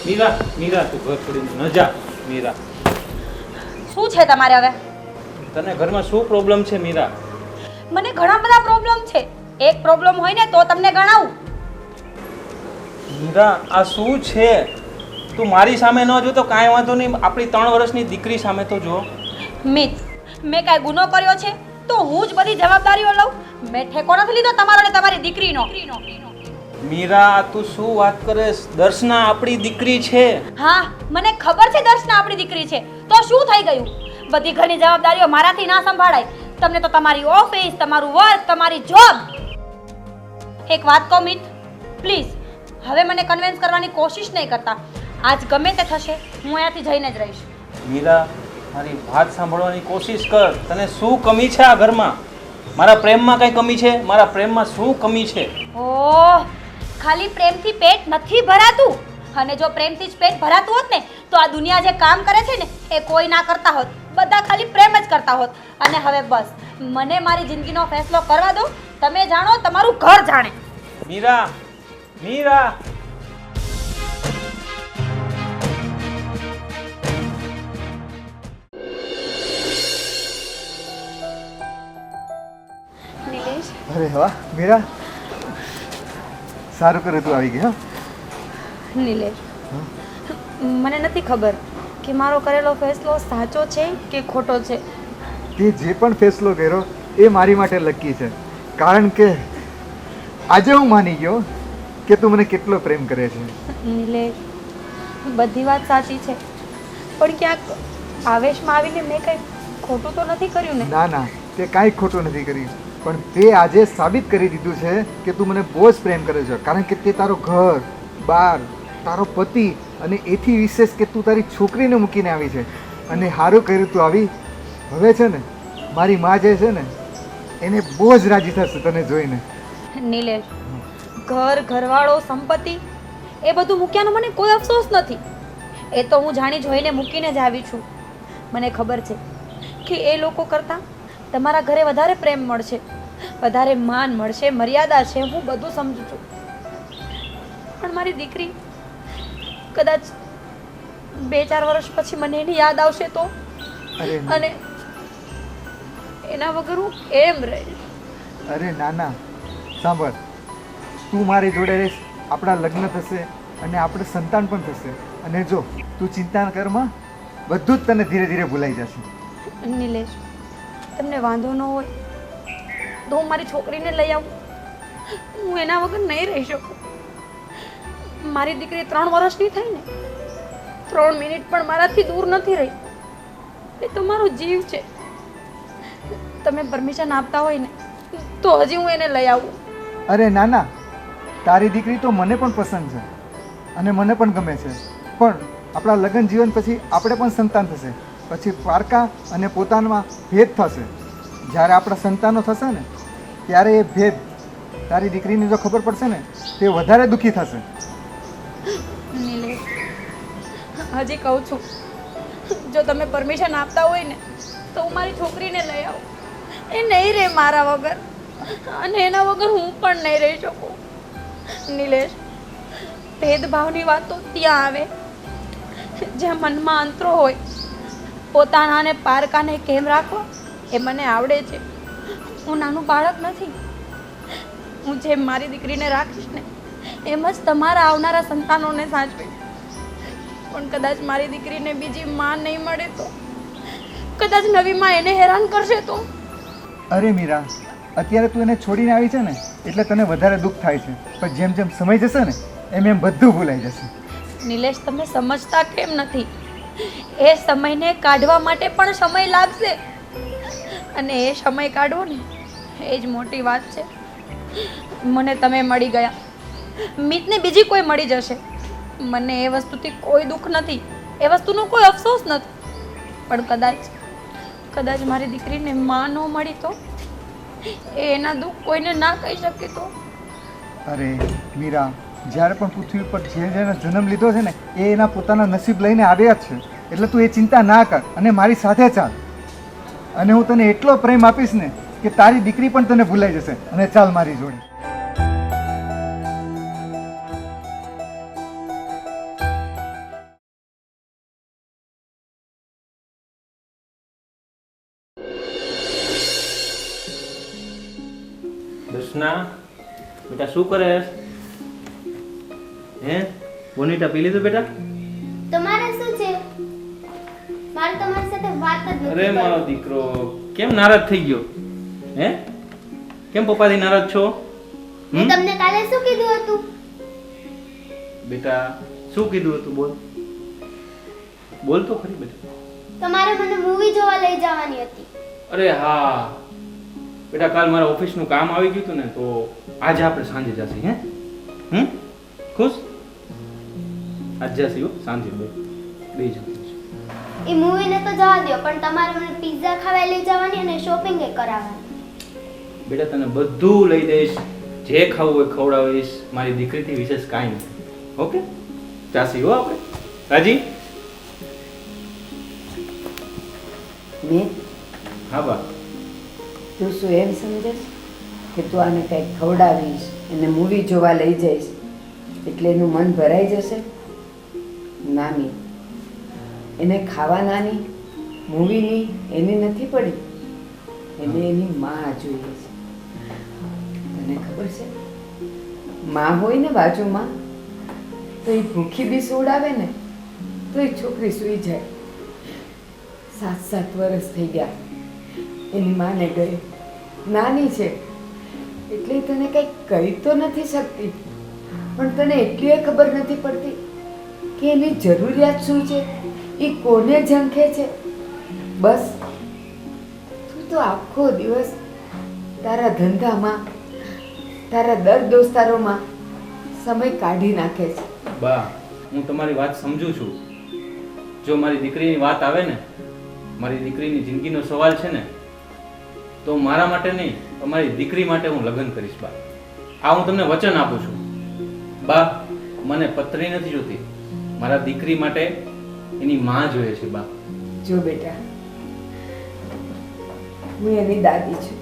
મીરા, મીરા તું ઘર છોડીને ન જા. મીરા, શું છે તમારે હવે? તને ઘરમાં શું પ્રોબ્લેમ છે મીરા? મને ઘણા બધા પ્રોબ્લેમ છે. એક પ્રોબ્લેમ હોય ને તો તમને ગણાવું. મીરા, આ શું છે? તું મારી સામે ન જો તો કાંઈ વાંધો નહીં, આપણી 3 વર્ષની દીકરી સામે તો જો. મિત, મેં કાંઈ ગુનો કર્યો છે તો હું જ બધી જવાબદારીઓ લઉં? મેં ઠેકો નથી લીધો તમારો ને તમારી દીકરીનો. મીરા, તું શું વાત કરે? દર્શના આપણી દીકરી છે. હા, મને ખબર છે દર્શના આપણી દીકરી છે. તો શું થઈ ગયું? બધી ઘરની જવાબદારીઓ મારાથી ના સંભાળાય. તમને તો તમારી ઓફિસ, તમારું વર્ક, તમારી જોબ. એક વાત કહું મિત, પ્લીઝ હવે મને કન્વિન્સ કરવાની કોશિશ નહીં કરતા. આજ ગમે તે થશે, હું અહીંયાથી જઈને જ રહીશ. મીરા, મારી વાત સાંભળવાની કોશિશ કર. તને શું કમી છે આ ઘરમાં? મારા પ્રેમમાં કઈ કમી છે? મારા પ્રેમમાં શું કમી છે? ઓહ, ખાલી પ્રેમથી પેટ નથી ભરાતું. અને જો પ્રેમથી જ પેટ ભરાતું હોત ને તો આ દુનિયા જે કામ કરે છે ને એ કોઈ ના કરતા હોત. બધા ખાલી પ્રેમ જ કરતા હોત. અને હવે બસ મને મારી જિંદગીનો ફેસલો કરવા દો. તમે જાણો, તમારું ઘર જાણે. મીરા, મીરા. નિલેશ, અરે વાહ મીરા, સારું કર્યું તું આવી ગઈ. હા નિલેશ, મને નથી ખબર કે મારો કરેલો ફેસલો સાચો છે કે ખોટો છે. તે જે પણ ફેસલો કર્યો એ મારી માટે લકી છે. કારણ કે આજે હું માની ગયો કે તું મને કેટલો પ્રેમ કરે છે. નિલેશ, બધી વાત સાચી છે, પણ ક્યાંક આવેશમાં આવીને મેં કંઈ ખોટું તો નથી કર્યું ને? ના ના, તે કાંઈ ખોટું નથી કર્યું. પણ તે આજે સાબિત કરી દીધું છે કે તું મને બહુ જ પ્રેમ કરે છે. કારણ કે તે તારો ઘર બાર, તારો પતિ, અને એથી વિશેષ કે તું તારી છોકરીને મૂકીને આવી છે. અને સારું કર્યું તું આવી. હવે છે ને મારી માં જે છે ને એને બહુ જ રાજી થશે તને જોઈને. નિલેશ, ઘર, ઘરવાળો, સંપત્તિ એ બધું મૂક્યાનો મને કોઈ અફસોસ નથી. એ તો હું જાણી જોઈને મૂકીને જ આવી છું. મને ખબર છે કે એ લોકો કરતાં તમારા ઘરે વધારે પ્રેમ મળશે, વધારે માન મળશે, મર્યાદા છે. હું બધું સમજુ છું. પણ મારી દીકરી કદાચ 2-4 વર્ષ પછી મને એની યાદ આવશે તો? અરે અને એના વગર હું એમ રહીશ. અરે ના ના, સાંભળ, તું મારી જોડે રહીશ, આપણા લગ્ન થશે અને આપણે સંતાન પણ થશે. અને જો તું ચિંતા ન કરમાં, બધું જ તને ધીરે ધીરે ભૂલાઈ જશે. નિલેશ, તમને વાંધો ન હોય તો હું મારી છોકરીને લઈ આવું. હું એના વગર નહીં રહી શકું. મારી દીકરી 3 વર્ષની થઈ ને, 3 મિનિટ પણ મારાથી દૂર નથી રહી. એ તો મારો જીવ છે. તમે પરમિશન આપતા હોય ને તો હજી હું એને લઈ આવું. અરે ના ના, તારી દીકરી તો મને પણ પસંદ છે અને મને પણ ગમે છે. પણ આપણા લગ્ન જીવન પછી આપણે પણ સંતાન થશે. પછી પારકા અને પોતાનામાં ભેદ થશે. જ્યારે આપણા સંતાનો થશે ને ત્યારે એ ભેદ તારી દીકરીને જો ખબર પડશે ને તે વધારે દુઃખી થશે. નિલેશ, હજી કહું છું, જો તમે પરમિશન આપતા હોય ને તો હું મારી છોકરીને લઈ આવું. એ નહીં રહે મારા વગર, અને એના વગર હું પણ નહીં રહી શકું. નિલેશ, ભેદભાવની વાત તો ત્યાં આવે જ્યાં મનમાં અંતરો હોય. પોતાનાને પારકાને કેમ રાખવો એ મને આવડે છે. હું નાનું બાળક નથી. હું જેમ મારી દીકરીને રાખીશ ને એમ જ તમારા આવનારા સંતાનોને સાચવીશ. પણ કદાચ મારી દીકરીને બીજી માં નહીં મળે તો, કદાચ નવી માં એને હેરાન કરશે તો? અરે મીરા, અત્યારે તું એને છોડીને આવી છે ને એટલે તને વધારે દુઃખ થાય છે. પણ જેમ જેમ સમય જશે ને એમ એમ બધું ભૂલાઈ જશે. નિલેશ, તમે સમજતા કેમ નથી? એ સમયને કાઢવા માટે પણ સમય લાગશે. અને એ સમય કાઢવો ને એ જ મોટી વાત છે. મને તમે મળી ગયા, મિતને બીજી કોઈ મળી જશે. મને એ વસ્તુથી કોઈ દુઃખ નથી, એ વસ્તુનો કોઈ અફસોસ નથી. પણ કદાચ મારી દીકરીને માં ન મળી તો? એના દુઃખ કોઈને ના કહી શકે તો? અરે મીરા, જ્યારે પણ પૃથ્વી પર જેને જન્મ લીધો છે ને એ એના પોતાના નસીબ લઈને આવ્યા જ છે. એટલે તું એ ચિંતા ના કર અને મારી સાથે ચાલ. અને હું તને એટલો પ્રેમ આપીશ ને કે તારી દીકરી પણ તને ભૂલાઈ જશે. અને ચાલ મારી જોડે. જસના બેટા શું કરે? હે બોનીટા પી લીધું બેટા? તમારે શું છે? મારે તમારી સાથે વાત જ નથી અરે મારો કરવી. દીકરો કેમ નારાજ થઈ ગયો? હે કેમ પપ્પાથી નારાજ છો? મેં હમ? તમને કાલે શું કીધું હતું? બેટા શું કીધું હતું? બોલ બોલ તો ખરી બેટા. તમારે મને મૂવી જોવા લઈ જવાની હતી. અરે હા બેટા, કાલ મારા ઓફિસનું કામ આવી ગયું હતું ને, તો આજે આપણે સાંજે જશે. હે ખુશ? આજ જશે હો, સાંજે બે જશે. એ મૂવીને તો જવા દો, પણ તમારે મને પિઝા ખાવા લઈ જવાની અને શોપિંગ એ કરાવવાની. બેટા તને બધું લઈ દઈશ, જે ખાવું હોય ખવડાવીશ. મારી દીકરીથી વિશેષ કાંઈ નથી. ઓકે ચાસી હો આપણે. રાજી? મેં હા બા. તું શું એમ સમજે કે તું આને કંઈક ખવડાવીશ એને મૂવી જોવા લઈ જઈશ એટલે એનું મન ભરાઈ જશે? નાની એને ખાવાનાની મૂવીની એની નથી પડી, એને એની માં જોઈએ છે. તને ખબર છે, માં હોય ને બાજુમાં તો એ ભૂખી બી સુવડાવે ને તો એ છોકરી સૂઈ જાય. 7 વર્ષ થઈ ગયા એની માને ગઈ, નાની છે એટલે તને કંઈક કહી તો નથી શકતી, પણ તને એટલી ખબર નથી પડતી કે એની જરૂરિયાત શું છે, એ કોને ઝંખે છે. બસ તું તો આખો દિવસ તારા ધંધામાં તારા દર દોસ્તારોમાં સમય કાઢી નાખે છે. બા હું તમારી વાત સમજુ છું. જો મારી દીકરીની વાત આવે ને, મારી દીકરીની જિંદગીનો સવાલ છે ને, તો મારા માટે નહીં, તમારી દીકરી માટે હું લગ્ન કરીશ બા. આ હું તમને વચન આપું છું બા. મને પત્ની નથી જોતી, મારા દીકરી માટે એની માં જોઈએ છે બા. જો બેટા, હું એની દાદી છું,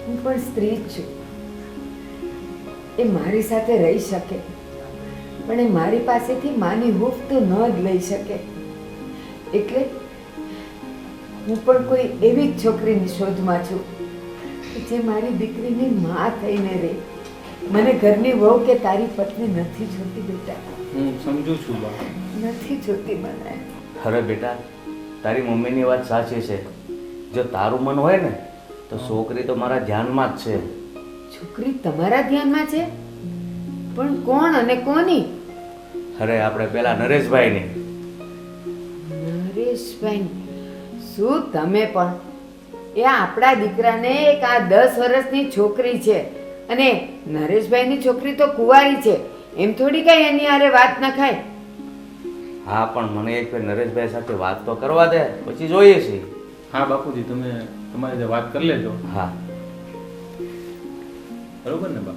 હું પણ સ્ત્રી જ છું. એ મારી સાથે રહી શકે, પણ એ મારી પાસેથી માની હૂફ તો ન જ લઈ શકે. એટલે હું પણ કોઈ એવી જ છોકરીની શોધમાં છું કે જે મારી દીકરીની માં થઈને રહે. મને ઘરની વહુ કે તારી પત્ની નથી જોતી બેટા, હું સમજુ છું બા. નથી જોતી મને. અરે બેટા, તારી મમ્મીની વાત સાચી છે. જો તારું મન હોય ને તો છોકરી તો મારા ધ્યાનમાં જ છે. છોકરી તમારા ધ્યાનમાં છે? પણ કોણ અને કોની? અરે આપણે પેલા નરેશભાઈની. નરેશભાઈ? શું તમે પણ! એ આપણા દીકરાને એક આ 10 વર્ષની છોકરી છે અને નરેશભાઈની છોકરી તો કુંવારી છે, એમ થોડી કઈ એની હારે વાત ન ખાય. હા પણ મને એક વાર નરેશભાઈ સાથે વાત તો કરવા દે, પછી જોઈએ છીએ. હા બાપુજી, તમે તમારી રીતે વાત કરી લેજો. હા બરોબર ને બા?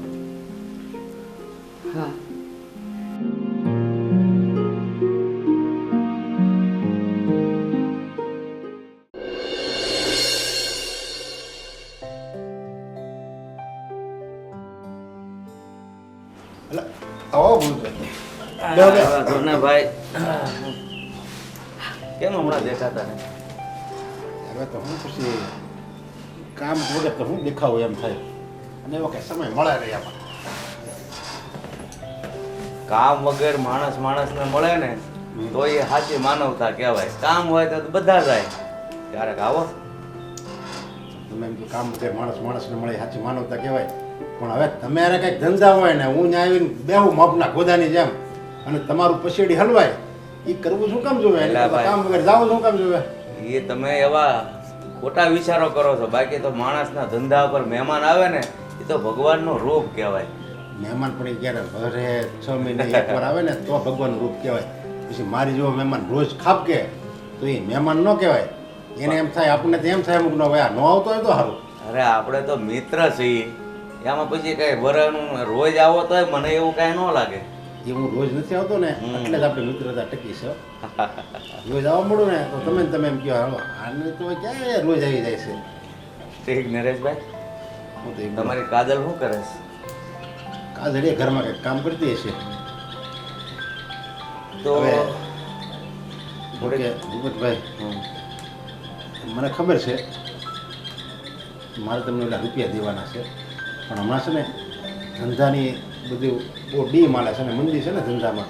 હા. આવો ભૂલભાઈ. જોનાભાઈ કેમ હમણાં દેખાતા ને? હવે તો હું પછી કામ વગર તો હું દેખાવું એમ થાય, અને એવો કઈ સમય મળે નહીં આમાં. કામ વગર માણસને મળે ને તો એ સાચી માનવતા કહેવાય. કામ હોય તો બધા જાય. ક્યારેક આવો. તમે એમ જો કામ વગર માણસને મળે સાચી માનવતા કહેવાય, પણ હવે તમારે કંઈક ધંધા હોય ને હું ત્યાં આવીને બેહું માપના ગોદાની જેમ અને તમારું પછેડી હલવાય, એ કરવું શું કામ જોવે? એલા ભાઈ. કામ વગર જાવું શું કામ જોવે? એ તમે એવા ખોટા વિચારો કરો છો. બાકી તો માણસના ધંધા પર મહેમાન આવે ને એ તો ભગવાનનું રૂપ કહેવાય. મહેમાન પણ ઈ ક્યારે ઘરે 6 મહિને એકવાર આવે ને તો ભગવાનનું રૂપ કહેવાય. પછી મારી જેવો મહેમાન રોજ ખાપકે તો એ મહેમાન ન કહેવાય. એને એમ થાય, આપણને તો એમ થાય અમુક નો ભાઈ ન આવતો હોય તો સારું. અરે આપણે તો મિત્ર છીએ, એમાં પછી કઈ વરનું રોજ આવો તો મને એવું કઈ ન લાગે. એ હું રોજ નથી આવતો ને એટલે જ આપણી મિત્રતા ટકી છે. રોજ આવવા મળું ને તો તમે એમ કહો હાલો આને તો ક્યાં રોજ આવી જાય છે. ઠીક નરેશભાઈ, હું તો એમ તમારી કાજલ શું કરે છે? કાજળ એ ઘરમાં કંઈક કામ કરતી હશે. તો હવે થોડીક ભૂપતભાઈ, મને ખબર છે મારે તમને ઓલા રૂપિયા દેવાના છે પણ હમણાં છે ને ધંધાની બધું બહુ ડી માલે છે ને મંદી છે ને ધંધામાં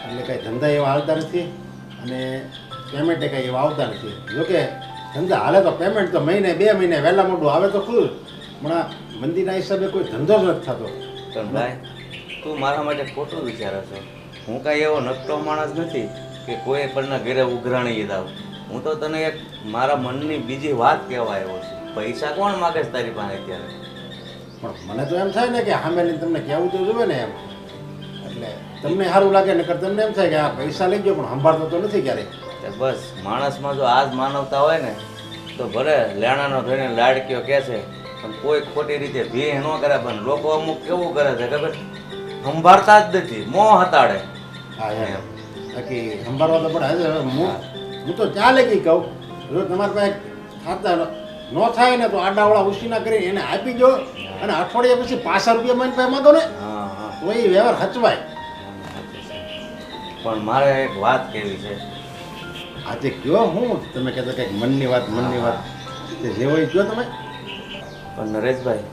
એટલે કાંઈ ધંધા એવા હાલતા નથી અને પેમેન્ટે કાંઈ એવા આવતા નથી જોકે ધંધા હાલે તો પેમેન્ટ તો મહિને 2 મહિને વહેલા મોટું આવે તો ખરું હમણાં મંદીના હિસાબે કોઈ ધંધો જ નથી થતો. પણ ભાઈ તું મારા માટે ખોટું વિચારે છો. હું કાંઈ એવો નકટો માણસ નથી કે કોઈ પણના ઘરે ઉઘરાણી દાવ. હું તો તને એક મારા મનની બીજી વાત કહેવા આવ્યો છું. પૈસા કોણ માગે છે તારી પાસે અત્યારે? પણ મને તો એમ થાય ને કે સામે તમને કહેવું તો જોવે ને એમ એટલે તમને સારું લાગે નકર તમને એમ થાય કે આ પૈસા લઈ ગયો પણ સંભાળતો તો નથી ક્યારેય. તો બસ માણસમાં જો આ જ માનવતા હોય ને તો ભલે લેણાનો થઈને લાડક્યો કહે છે પણ કોઈ ખોટી રીતે ભી ન કરે. પણ લોકો અમુક કેવું કરે છે ખબર, સંભાળતા જ નથી, મોહ હતાડે. હા એમ બાકી સંભાળવા તો પડે. હવે હું તો ચાલે કે કહું જો તમારી પાસે ખાતા ન થાય ને તો આડાવાળા ઉછીના કરીને એને આપી દો અને અઠવાડિયા પછી 5 રૂપિયા મારી પાસે માંગો ને હા હા. તો એ વ્યવહાર હચવાય. પણ મારે એક વાત કહેવી છે. આજે કયો હું તમે કહેતા કંઈક મનની વાત તે જે હોય કયો તમે. પણ નરેશભાઈ,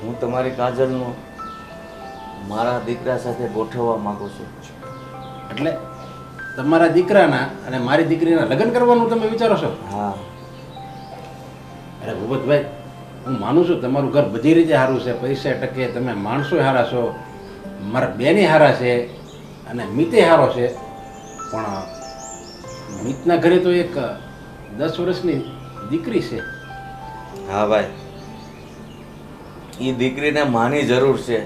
હું તમારી કાજલનું મારા દીકરા સાથે ગોઠવવા માંગુ છું. એટલે તમારા દીકરાના અને મારી દીકરીના લગ્ન કરવાનું તમે વિચારો છો? હા. અરે ભૂપતભાઈ, હું માનું છું તમારું ઘર બધી રીતે સારું છે, પૈસા ટકે, તમે માણસો સારા છો, મારા બેની સારા છે અને મિતે સારો છે. પણ મિતના ઘરે તો એક 10 વર્ષની દીકરી છે. હા ભાઈ, એ દીકરીને માની જરૂર છે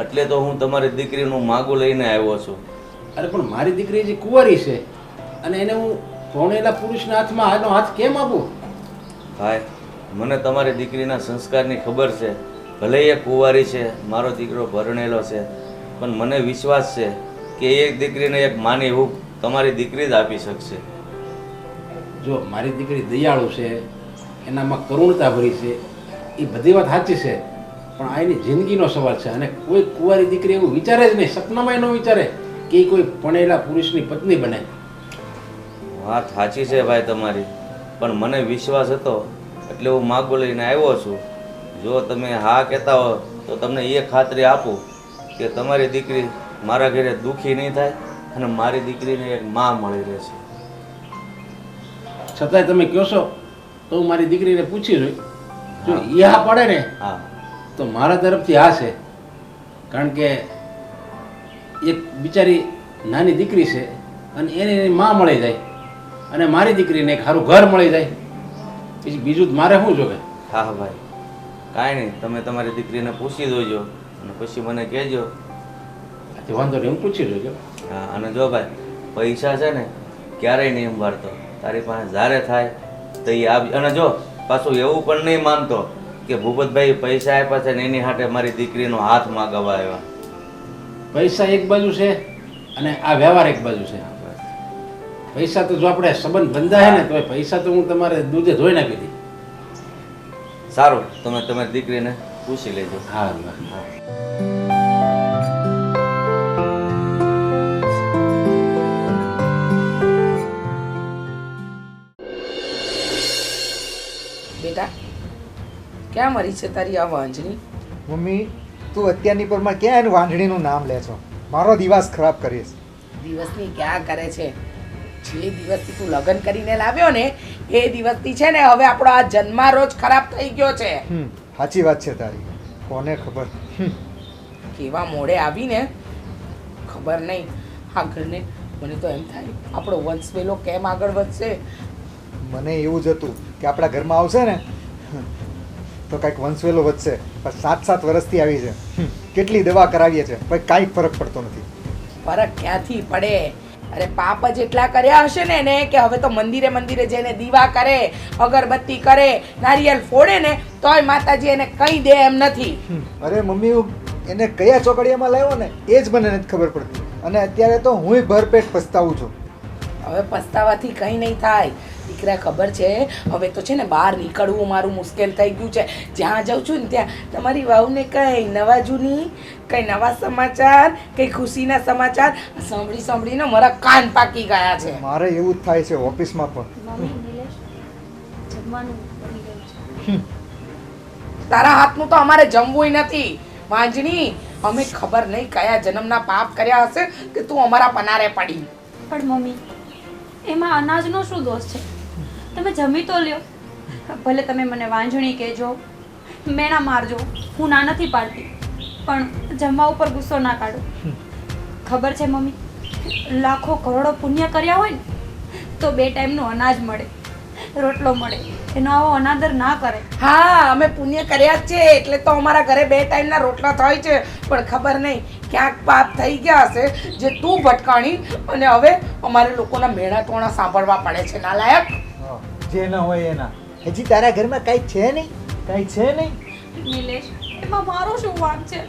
એટલે તો હું તમારી દીકરીનું માગું લઈને આવ્યો છું. અરે પણ મારી દીકરી જે કુંવારી છે અને એને હું ભણેલા પુરુષના હાથમાં આનો હાથ કેમ આપું? ભાઈ, મને તમારી દીકરીના સંસ્કારની ખબર છે. ભલે એ કુંવારી છે, મારો દીકરો ભણેલો છે, પણ મને વિશ્વાસ છે કે એક દીકરીને એક માની હૂંફ તમારી દીકરી જ આપી શકશે. જો મારી દીકરી દયાળુ છે, એનામાં કરુણતા ભરી છે, એ બધી વાત સાચી છે, પણ આ એની જિંદગીનો સવાલ છે. અને કોઈ કુંવારી દીકરી એવું વિચારે જ નહીં, સપનામાં ન વિચારે કે એ કોઈ ભણેલા પુરુષની પત્ની બને. વાત સાચી છે ભાઈ તમારી, પણ મને વિશ્વાસ હતો એટલે હું માગું લઈને આવ્યો છું. જો તમે હા કહેતા હો તો તમને એ ખાતરી આપું કે તમારી દીકરી મારા ઘરે દુઃખી નહીં થાય અને મારી દીકરીને એક માં મળી રહેશે. છતાંય તમે કહો છો તો હું મારી દીકરીને પૂછી જોઈ. જો એ હા પડે ને હા, તો મારા તરફથી હા છે. કારણ કે એક બિચારી નાની દીકરી છે અને એને એની માં મળી જાય અને મારી દીકરીને એક સારું ઘર મળી જાય, પછી બીજું મારે શું જોવે? હા ભાઈ, કાંઈ નહીં, તમે તમારી દીકરીને પૂછી જોજો અને પછી મને કહેજો. વાંધો નહીં, હું પૂછી જોજો. હા, અને જો ભાઈ, પૈસા છે ને ક્યારેય નહીં સંભાળતો. તારી પાસે જ્યારે થાય તો એ આવી. અને જો પાછું એવું પણ નહીં માનતો કે ભૂપતભાઈ પૈસા આપ્યા છે ને એની હાટે મારી દીકરીનો હાથ માગવા આવ્યા. પૈસા એક બાજુ છે અને આ વ્યવહાર એક બાજુ છે. પૈસા તો જો આપણે સંબંધ બંધાય ને તો પૈસા તો હું તમારે દૂધે ધોઈ નાખી દી. સારું, તમે તમારી દીકરીને પૂછી લેજો. હા હા. બેટા, ક્યાં મરી છે તારી આ વાંજણી? મમ્મી, તું અત્યારની પરમાં ક્યાં એનું વાંઢણીનું નામ લે છો? મારો દિવસ ખરાબ કરીશ. દિવસની ક્યાં કરે છે? જે દિવસથી તું લગ્ન કરીને લાવ્યો ને એ દિવસથી છે ને હવે આપણો આ જન્મારોજ ખરાબ થઈ ગયો છે. સાચી વાત છે તારી, કોને ખબર. કેવા મોડે આવીને ખબર નહીં. આ ઘરને મને તો એમ થાય આપણો વંશ વેલો કેમ આગળ વધશે. મને એવું જ હતું કે આપણા ઘરમાં આવશે ને તો કંઈક વંશવેલો વધશે, પણ 7 વર્ષથી આવી છે. કેટલી દવા કરાવીએ છે પણ કાંઈ ફરક પડતો નથી. ફરક ક્યાંથી પડે? અરે પાપ જ એટલા કર્યા હશે ને એને કે હવે તો મંદિરે મંદિરે જઈને દીવા કરે, અગરબત્તી કરે, નારિયેલ ફોડે ને તોય માતાજી એને કંઈ દે એમ નથી. અરે મમ્મી, હું એને કયા ચોકડીયામાં લાવ્યો ને એ જ મને નથી ખબર પડતી. અને અત્યારે તો હુંય ભરપેટ પસ્તાવું છું. હવે પસ્તાવાથી કંઈ નહીં થાય દીકરા, ખબર છે હવે તો છે ને બહાર નીકળવું મારું મુશ્કેલ થઈ ગયું છે. જ્યાં જાઉં છું ને ત્યાં તમારી વહુને કંઈ નવા જૂની, કંઈ નવા સમાચાર, કંઈ ખુશીના સમાચાર સાંભળીને મારા કાન પાકી ગયા છે. મારે એવું જ થાય છે ઓફિસમાં પણ. મમ્મી નિલેશ જમવાનું બની ગયું છે. તારા હાથનું તો અમારે જમવું નથી. વાંજણી, અમે ખબર નહીં કયા જન્મના પાપ કર્યા હશે કે તું અમારા પનારે પડી. પણ મમ્મી, એમાં અનાજનો શું દોષ છે? તમે જમી તો લ્યો. ભલે તમે મને વાંજણી કહેજો, મેણા મારજો, હું ના નથી પાડતી, પણ જમવા ઉપર ગુસ્સો ના કાઢો. ખબર છે મમ્મી, લાખો કરોડો પુણ્ય કર્યા હોય ને તો 2 ટાઈમનું અનાજ મળે, રોટલો મળે. એનો આવો અનાદર ના કરે. હા, અમે પુણ્ય કર્યા જ છે એટલે તો અમારા ઘરે 2 ટાઈમના રોટલા થાય છે. પણ ખબર નહીં ક્યાંક પાપ થઈ ગયા હશે જે તું ભટકાણી અને હવે અમારે લોકોના મેળા ટોણા સાંભળવા પડે છે. નાલાયક. જે ના હોય એના. હજી તારા ઘરમાં કાંઈ છે નહીં? કાંઈ છે નહીં? નિલેશ, એમાં મારો શું વાંક છે?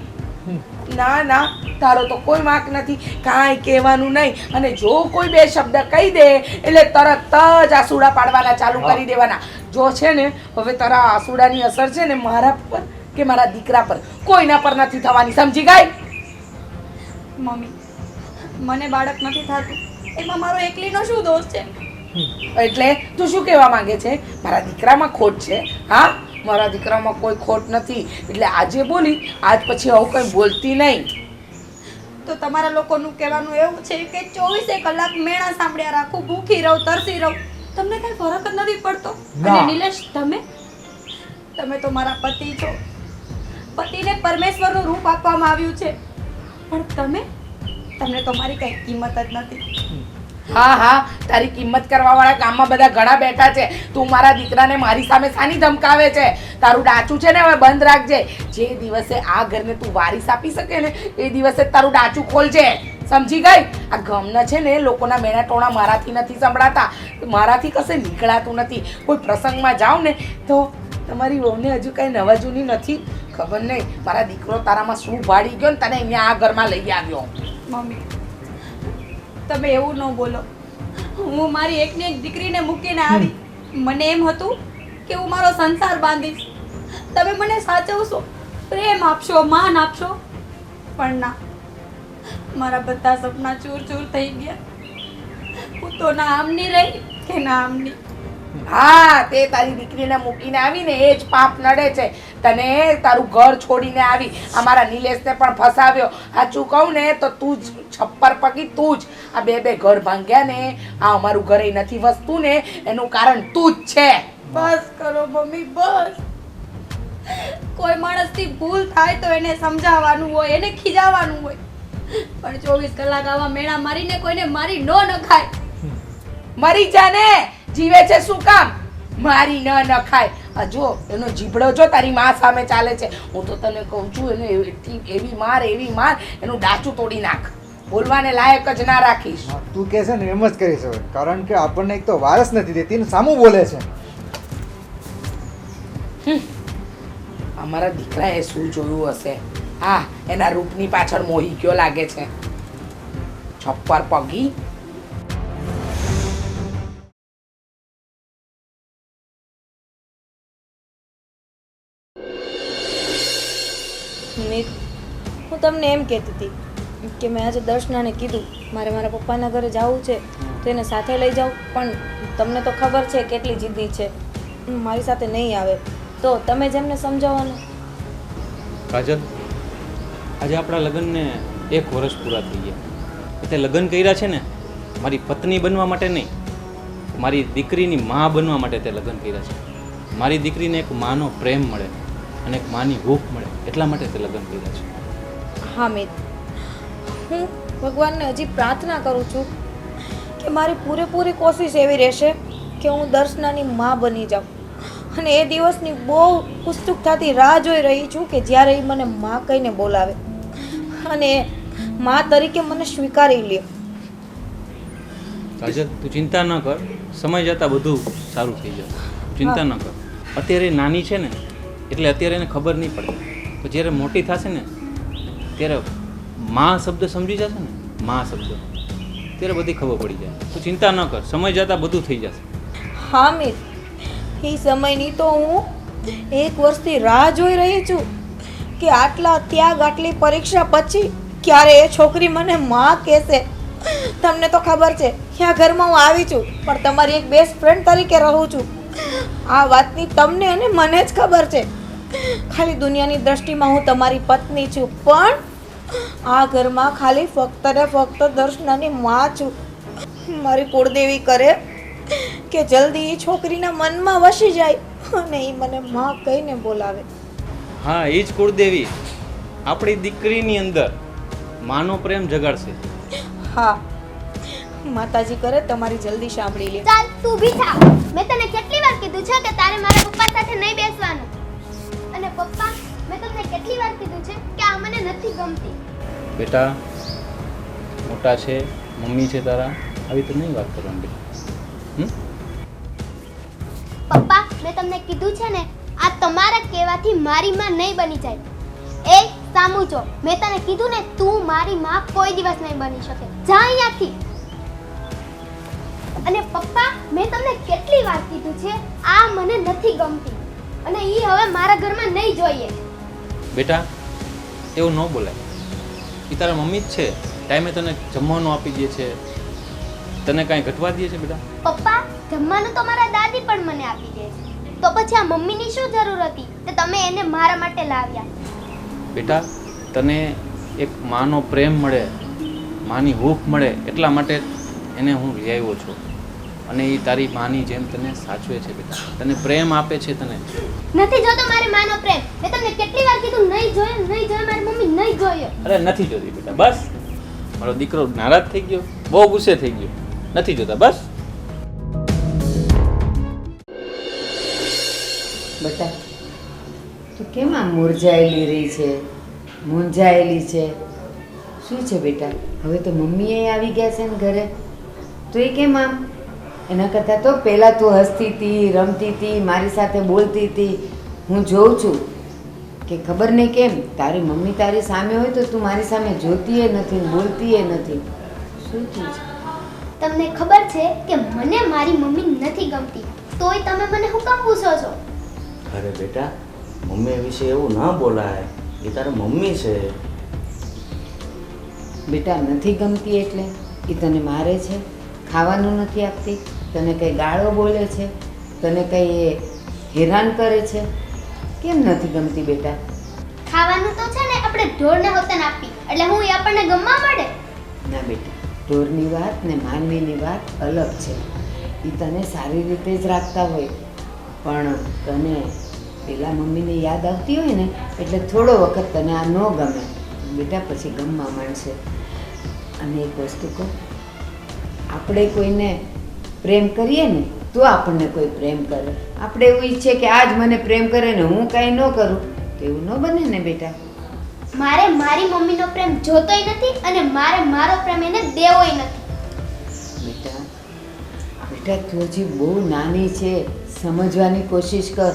ના ના, તારો તો કોઈ વાંક નથી. કાંઈ કહેવાનું નહીં. અને જો કોઈ 2 શબ્દ કહી દે એટલે તરત જ આસુડા પાડવાના ચાલુ કરી દેવાના. જો છે ને હવે તારા આસુડાની અસર છે ને મારા પર કે મારા દીકરા પર કોઈના પર નથી થવાની, સમજી ગઈ? મમ્મી, મને બાળક નથી થતું એમાં મારો એકલીનો શું દોષ છે? એટલે તું શું કહેવા માંગે છે? મારા દીકરામાં ખોટ છે? હા, મારા દીકરામાં કોઈ ખોટ નથી. એટલે આજે બોલી, આજ પછી આવું કંઈ બોલતી નહીં. તો તમારા લોકોનું કહેવાનું એવું છે કે 24 કલાક મેણા સાંભળ્યા રાખું, ભૂખી રહું, તરસી રહું, તમને કઈ ફરક જ નથી પડતો? અને નિલેશ, તમે તો મારા પતિ છો. પતિને પરમેશ્વરનું રૂપ આપવામાં આવ્યું છે, પણ તમને તો મારી કઈ કિંમત જ નથી. હા હા, તારી કિંમત કરવા વાળા ગામમાં બધા ઘણા બેઠા છે. તું મારા દીકરાને મારી સામે સાની ધમકાવે છે? તારું ડાચું છે ને હવે બંધ રાખજે. જે દિવસે આ ઘરને તું વારીસ આપી શકે ને એ દિવસે તારું ડાચું ખોલજે, સમજી ગઈ? આ ગામના છે ને લોકોના મેણા ટોણા મારાથી નથી સંભળાતા, મારાથી કશે નીકળાતું નથી. કોઈ પ્રસંગમાં જાઉં ને તો તમારી વહુને હજુ કઈ નવા જૂની નથી. ખબર નહીં મારા દીકરો તારામાં શું ભાડી ગયો ને તને અહીંયા આ ઘરમાં લઈ આવ્યો. મમ્મી, તમે એવું ન બોલો. હું મારી એકને એક દીકરીને મૂકીને આવી. મને એમ હતું કે હું મારો સંસાર બાંધીશ, તમે મને સાચવશો, પ્રેમ આપશો, માન આપશો. પણ ના, મારા બધા સપના ચૂર ચૂર થઈ ગયા. હું તો ના આમની રહી કે ના આમની. હા, તે તારી દીકરીને મૂકીને આવીને એ જ પાપ નડે છે તને. તારું ઘર છોડીને આવી, અમારા નિલેશને પણ ફસાવ્યો. સાચું કહું ને તો તું જ છપ્પર પગી, તું જ આ 2 ઘર ભાંગ્યા ને આ અમારું ઘરે નથી વસતું ને એનું કારણ તું જ છે. બસ કરો મમ્મી, બસ. કોઈ માણસથી ભૂલ થાય તો એને સમજાવવાનું હોય, એને ખીજાવવાનું હોય, પણ 24 કલાક આવા મેણા મારીને કોઈને મારી ન નખાય. મરી જાને, જીવે છે શું કામ? મારી ન નખાય. આ જો એનો જીભડો જો તારી માં સામે ચાલે છે. હું તો તને કહું છું એને એવી માર એનું ડાચું તોડી નાખ. બોલવાને લાયક જ ના રાખીશ. તું કહે છે ને એમ જ કરીશ હવે, કારણ કે આપણને એક તો વારસ નથી દેતી ને સામું બોલે છે. અમારા દીકરાએ શું જોયું હશે? હા, એના રૂપની પાછળ મોહી ગયો લાગે છે. છપ્પર પગી. મિત, હું તમને એમ કહેતી હતી કે મેં આજે દર્શનાને કીધું મારે મારા પપ્પાના ઘરે જવું છે તો એને સાથે લઈ જાઉં, પણ તમને તો ખબર છે કેટલી જિદ્દી છે, મારી સાથે નહીં આવે. તો તમે જેમને સમજાવવાનું. કાજલ, આજે આપણા લગ્નને 1 વર્ષ પૂરા થઈ ગયા. એટલે લગ્ન કર્યા છે ને મારી પત્ની બનવા માટે નહીં, મારી દીકરીની મા બનવા માટે તે લગ્ન કર્યા છે. મારી દીકરીને એક માનો પ્રેમ મળે અને એક માની હૂંફ મળે એટલા માટે તે લગ્ન કર્યા છે. હા મિત, હું ભગવાનને હજી પ્રાર્થના કરું છું કે મારી પૂરેપૂરી કોશિશ એવી રહેશે કે હું દર્શનાની મા બની જાઉં. અને એ દિવસની બહુ ઉત્સુકતાથી રાહ જોઈ રહી છું કે જ્યારે એ મને મા કહીને બોલાવે અને મા તરીકે મને સ્વીકારી લે. કાજલ, તું ચિંતા ન કર, સમય જતાં બધું સારું થઈ જશે. ચિંતા ન કર. અત્યારે નાની છે ને એટલે અત્યારે એને ખબર નહીં પડે, તો જ્યારે મોટી થશે ને ત્યારે મા શબ્દ સમજી જશે ને, મા શબ્દ, ત્યારે બધી ખબર પડી જાય. તું ચિંતા ન કર, સમય જતાં બધું થઈ જશે. હા મિત, એ સમયની તો હું 1 વર્ષથી રાહ જોઈ રહી છું કે આટલા ત્યાગ, આટલી પરીક્ષા પછી ક્યારે એ છોકરી મને માં કહેશે. તમને તો ખબર છે કે આ ઘરમાં હું આવી છું, પણ તમારી એક બેસ્ટ ફ્રેન્ડ તરીકે રહું છું. આ વાતની તમને અને મને જ ખબર છે. ખાલી દુનિયાની દ્રષ્ટિમાં હું તમારી પત્ની છું, પણ આ ઘરમાં ખાલી ફક્ત ને ફક્ત દર્શનાની માં છું. મારી કુળદેવી કરે કે જલ્દી એ છોકરીના મનમાં વસી જાય અને એ મને માં કહીને બોલાવે. હા, એ જ કુળદેવી આપણી દીકરીની અંદર માનો પ્રેમ જગાડશે. હા, માતાજી કરે તમારી જલ્દી સાંભળી લે. ચાલ તું બી થા. મેં તને કેટલી વાર કીધું છે કે તારે મારા પપ્પા સાથે નહીં બેસવાનું. અને પપ્પા, મેં તમને કેટલી વાર કીધું છે કે આ મને નથી ગમતી. બેટા, મોટા છે, મમ્મી છે તારા, આવી તો નહીં વાત કરવાની બેટા. પપ્પા, મેં તમને કીધું છે ને, આ તમારા કહેવાથી મારી માં નહીં બની જાય. એ સામું જો, મેં તને કીધું ને, તું મારી માં કોઈ દિવસ નહીં બની શકે. જા અહીંયાથી. અને પપ્પા, મેં તમને કેટલી વાર કીધું છે, આ મને નથી ગમતી અને ઈ હવે મારા ઘરમાં નહીં જોઈએ. બેટા, એવું ન બોલાય. એ તારા મમ્મી જ છે, ટાઈમે તને જમવાનું આપી દે છે, તને કાંઈ ઘટવા દે છે બેટા? પપ્પા, જમવાનું તો મારા દાદી પણ મને આપી દે છે. તો પછી આ મમ્મીની શું જરૂર હતી કે તમે એને મારા માટે લાવ્યા? બેટા, તને એક માનો પ્રેમ મળે, માની હૂફ મળે, એટલા માટે એને હું લઈ આવ્યો છું. અને એ તારી માની જેમ તને સાચવે છે બેટા, તને પ્રેમ આપે છે. તને નથી જોતો મારી માનો પ્રેમ. મેં તમને કેટલી વાર કીધું, નહીં જોયો, નહીં જોયો, મારી મમ્મી નહીં જોયો. અરે નથી જોતી બેટા, બસ. મારો દીકરો નારાજ થઈ ગયો, બહુ ગુસ્સે થઈ ગયો. નથી જોતા, બસ. બટા, તું કેમ આમ મૂંઝાયેલી રહી છે, મૂંઝાયેલી છે? શું છે બેટા? હવે તો મમ્મી આવી ગયા છે ને ઘરે, તો એ કેમ આમ? એના કરતાં તો પહેલાં તું હસતી હતી, રમતી હતી, મારી સાથે બોલતી હતી. હું જોઉં છું કે ખબર નહીં કેમ તારી મમ્મી તારી સામે હોય તો તું મારી સામે જોતી એ નથી, બોલતી એ નથી. શું થયું છે? તમને ખબર છે કે મને મારી મમ્મી નથી ગમતી, તોય તમે મને હું કામ પૂછો છો? અરે બેટા, મમ્મી વિશે એવું ના બોલાય, એ તારા મમ્મી છે. બેટા, નથી ગમતી એટલે એ તને મારે છે, ખાવાનું નથી આપતી, તને કંઈ ગાળો બોલે છે, તને કંઈ હેરાન કરે છે? કેમ નથી ગમતી બેટા? ખાવાનું તો છે ને આપણે ઢોરને હોતન આપી, એટલે હું એ આપણને ગમવા મળે? ના બેટા, ઢોરની વાત ને માનવીની વાત અલગ છે. એ તને સારી રીતે જ રાખતા હોય, પણ તને પેલા મમ્મીને યાદ આવતી હોય ને એટલે થોડો વખત તને આ ન ગમે બેટા, પછી ગમવા માંડશે. અને એક વસ્તુ કહું, આપણે કોઈને પ્રેમ કરીએ ને તો આપણને કોઈ પ્રેમ કરે. આપણે એવું ઈચ્છે કે આજ મને પ્રેમ કરે ને હું કાંઈ ન કરું, તો એવું ન બને ને બેટા. મારે મારી મમ્મીનો પ્રેમ જોતોય નથી અને મારે મારો પ્રેમ એને દેવોય નથી. બેટા, બેટા તું હજી બહુ નાની છે, સમજવાની કોશિશ કર.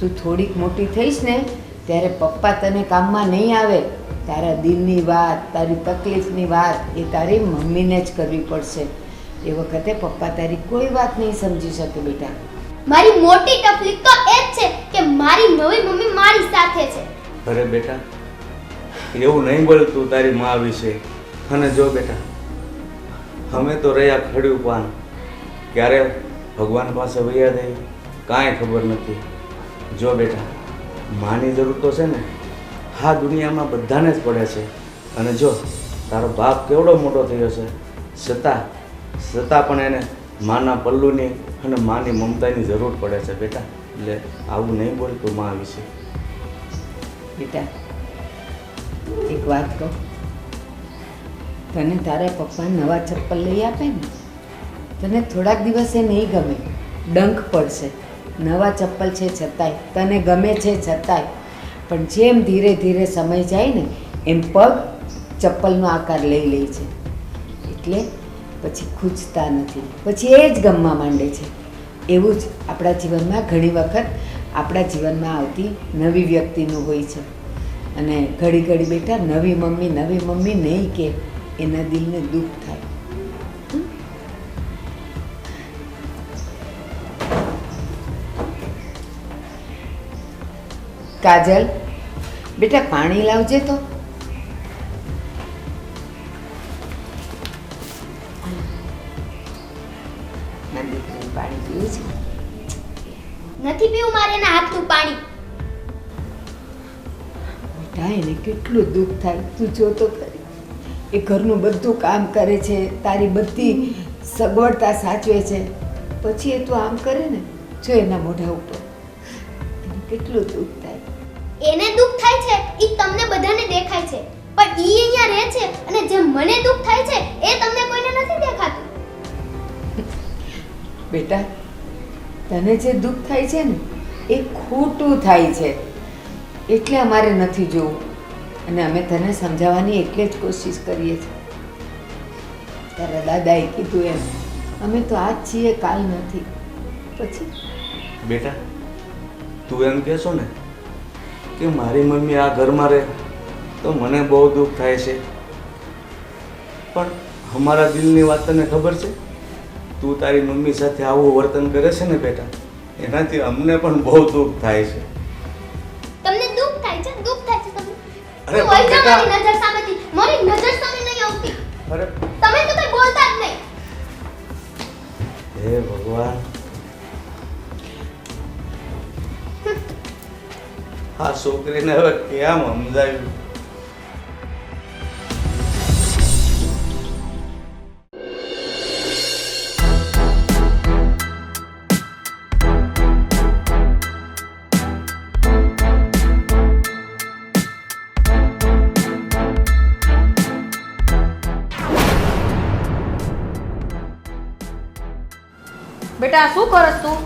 તું થોડીક મોટી થઈશ ને ત્યારે પપ્પા તને કામમાં નહીં આવે. તારા દિલની વાત, તારી તકલીફની વાત એ તારી મમ્મીને જ કરવી પડશે. એ વખતે પપ્પા તારી કોઈ વાત નહીં સમજી શકે બેટા. મારી મોટી તકલીફ તો એ જ છે કે મારી નવી મમ્મી મારી સાથે છે. અરે બેટા, એવું નહીં બોલ તું તારી મા વિશે. અને જો બેટા, અમે તો રહ્યા ખડ્યું પાન, ક્યારે ભગવાન પાસે વૈયા દઈ કાંઈ ખબર નથી. જો બેટા, માની જરૂર તો છે ને હા દુનિયામાં બધાને જ પડે છે. અને જો તારો બાપ કેવડો મોટો થયો છે, છતાં પણ એને માના પલ્લુની અને માની મમતાની જરૂર પડે છે બેટા. એટલે આવું નહીં બોલ તું મા વિશે. બેટા, એક વાત કહું, તને તારા પપ્પા નવા ચપ્પલ લઈ આપે ને, તને થોડાક દિવસે નહીં ગમે, ડંખ પડશે. નવા ચપ્પલ છે છતાંય, તને ગમે છે છતાંય, પણ જેમ ધીરે ધીરે સમય જાય ને એમ પગ ચપ્પલનો આકાર લઈ લે છે, એટલે પછી ખૂંચતા નથી, પછી એ જ ગમવા માંડે છે. એવું જ આપણા જીવનમાં ઘણી વખત આપણા જીવનમાં આવતી નવી વ્યક્તિનું હોય છે. અને ઘડી ઘડી બેટા નવી મમ્મી નહીં કે એના દિલને દુઃખ થાય. કાજલ, બેટા પાણી લાવજે તો. નથી પીવું મારે એના હાથનું પાણી. બેટા એને કેટલું દુઃખ થાય તું જોતો ખરી. એ ઘરનું બધું કામ કરે છે, તારી બધી સગવડતા સાચવે છે, પછી એ તું આમ કરે ને, જો એના મોઢા ઉપર એને કેટલું દુઃખ થાય. એને દુઃખ થાય છે ઈ તમને બધાને દેખાય છે, પણ ઈ અહીંયા રહે છે અને જે મને દુઃખ થાય છે એ તમને કોઈને નથી દેખાતું. બેટા તને જે દુઃખ થાય છે ને એ ખોટું થાય છે, એટલે અમારે નથી જોવું, અને અમે તને સમજાવવાની એટલે જ કોશિશ કરીએ છીએ. તારા દાદાએ કીધું એમ, અમે તો આજ છીએ કાલ નથી. પછી બેટા તું એમ કહેશો ને કે મારી મમ્મી આ ઘરમાં રહે તો મને બહુ દુઃખ થાય છે, પણ અમારા દિલની વાત તને ખબર છે? તું તારી મમ્મી સાથે આવું વર્તન કરે છે ને બેટા, એનાથી અમને પણ બહુ દુઃખ થાય છે. તમને દુઃખ થાય છે, દુઃખ થાય છે તમને. અરે તું વઈ જા બેટા. મારી નજર સામેથી. મારી નજર સામે નહીં આવતી. અરે તમે તો કઈ બોલતા જ નહીં. હે ભગવાન, આ છોકરીને હવે કેમ સમજાવ્યું? બેટા આ શું કરસ તું?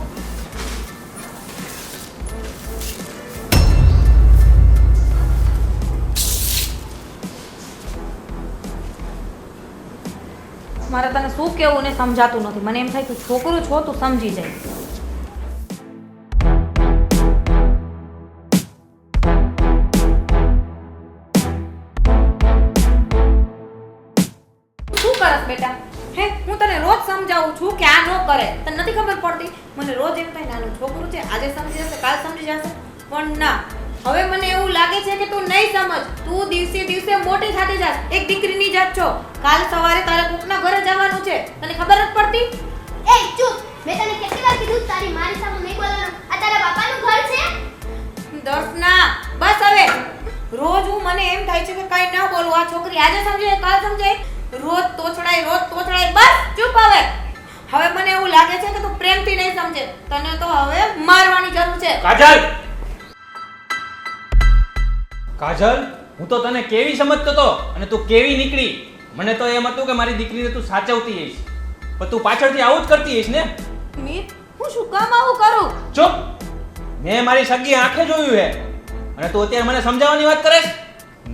મારે તને શું કેવું ને સમજાતું નથી. મને એમ થાય તું છોકરો છો, તું સમજી જાય. શું કરસ બેટા? હે હું તને રોજ સમજાવું છું કે આ ન કરે, તને નથી ખબર પડતી? મને રોજ એમ થાય નાનું છોકરું છે, આજે સમજી જશે કાલ સમજી જશે, પણ ના, હવે મને એવું લાગે છે કે તું નહીં સમજ. તું દિવસે દિવસે મોટી થતી જાસ. એક દીકરીની જાત છો. કાલ સવારે તારે કોકના ઘરે જવાનું છે, તને ખબર નથી પડતી? એ ચૂપ. મેં તને કેટલી વાર કીધું તારી મારી સામે નહીં બોલવાનું. આ તારા બાપાનું ઘર છે. દર્શના બસ હવે. રોજ મને એમ થાય છે કે કાઈ ના બોલું. આ છોકરી આજે સમજે કાલ સમજે, રોજ તોછડાય બસ ચૂપ હવે. હવે મને એવું લાગે છે કે તું પ્રેમથી નહીં સમજે. તને તો હવે મારવાની જરૂર છે. કાજલ, કાજલ, હું તો તને કેવી સમજતો હતો અને તું કેવી નીકળી. મને તો એમ હતું કે મારી દીકરીને તું સાચવતી હઈશ, પણ તું પાછળથી આવું જ કરતી હઈશ ને. મીત, હું શું કામ આવું કરું? ચૂપ. મેં મારી સગી આંખે જોયું હે અને તું અત્યારે મને સમજાવવાની વાત કરે છે?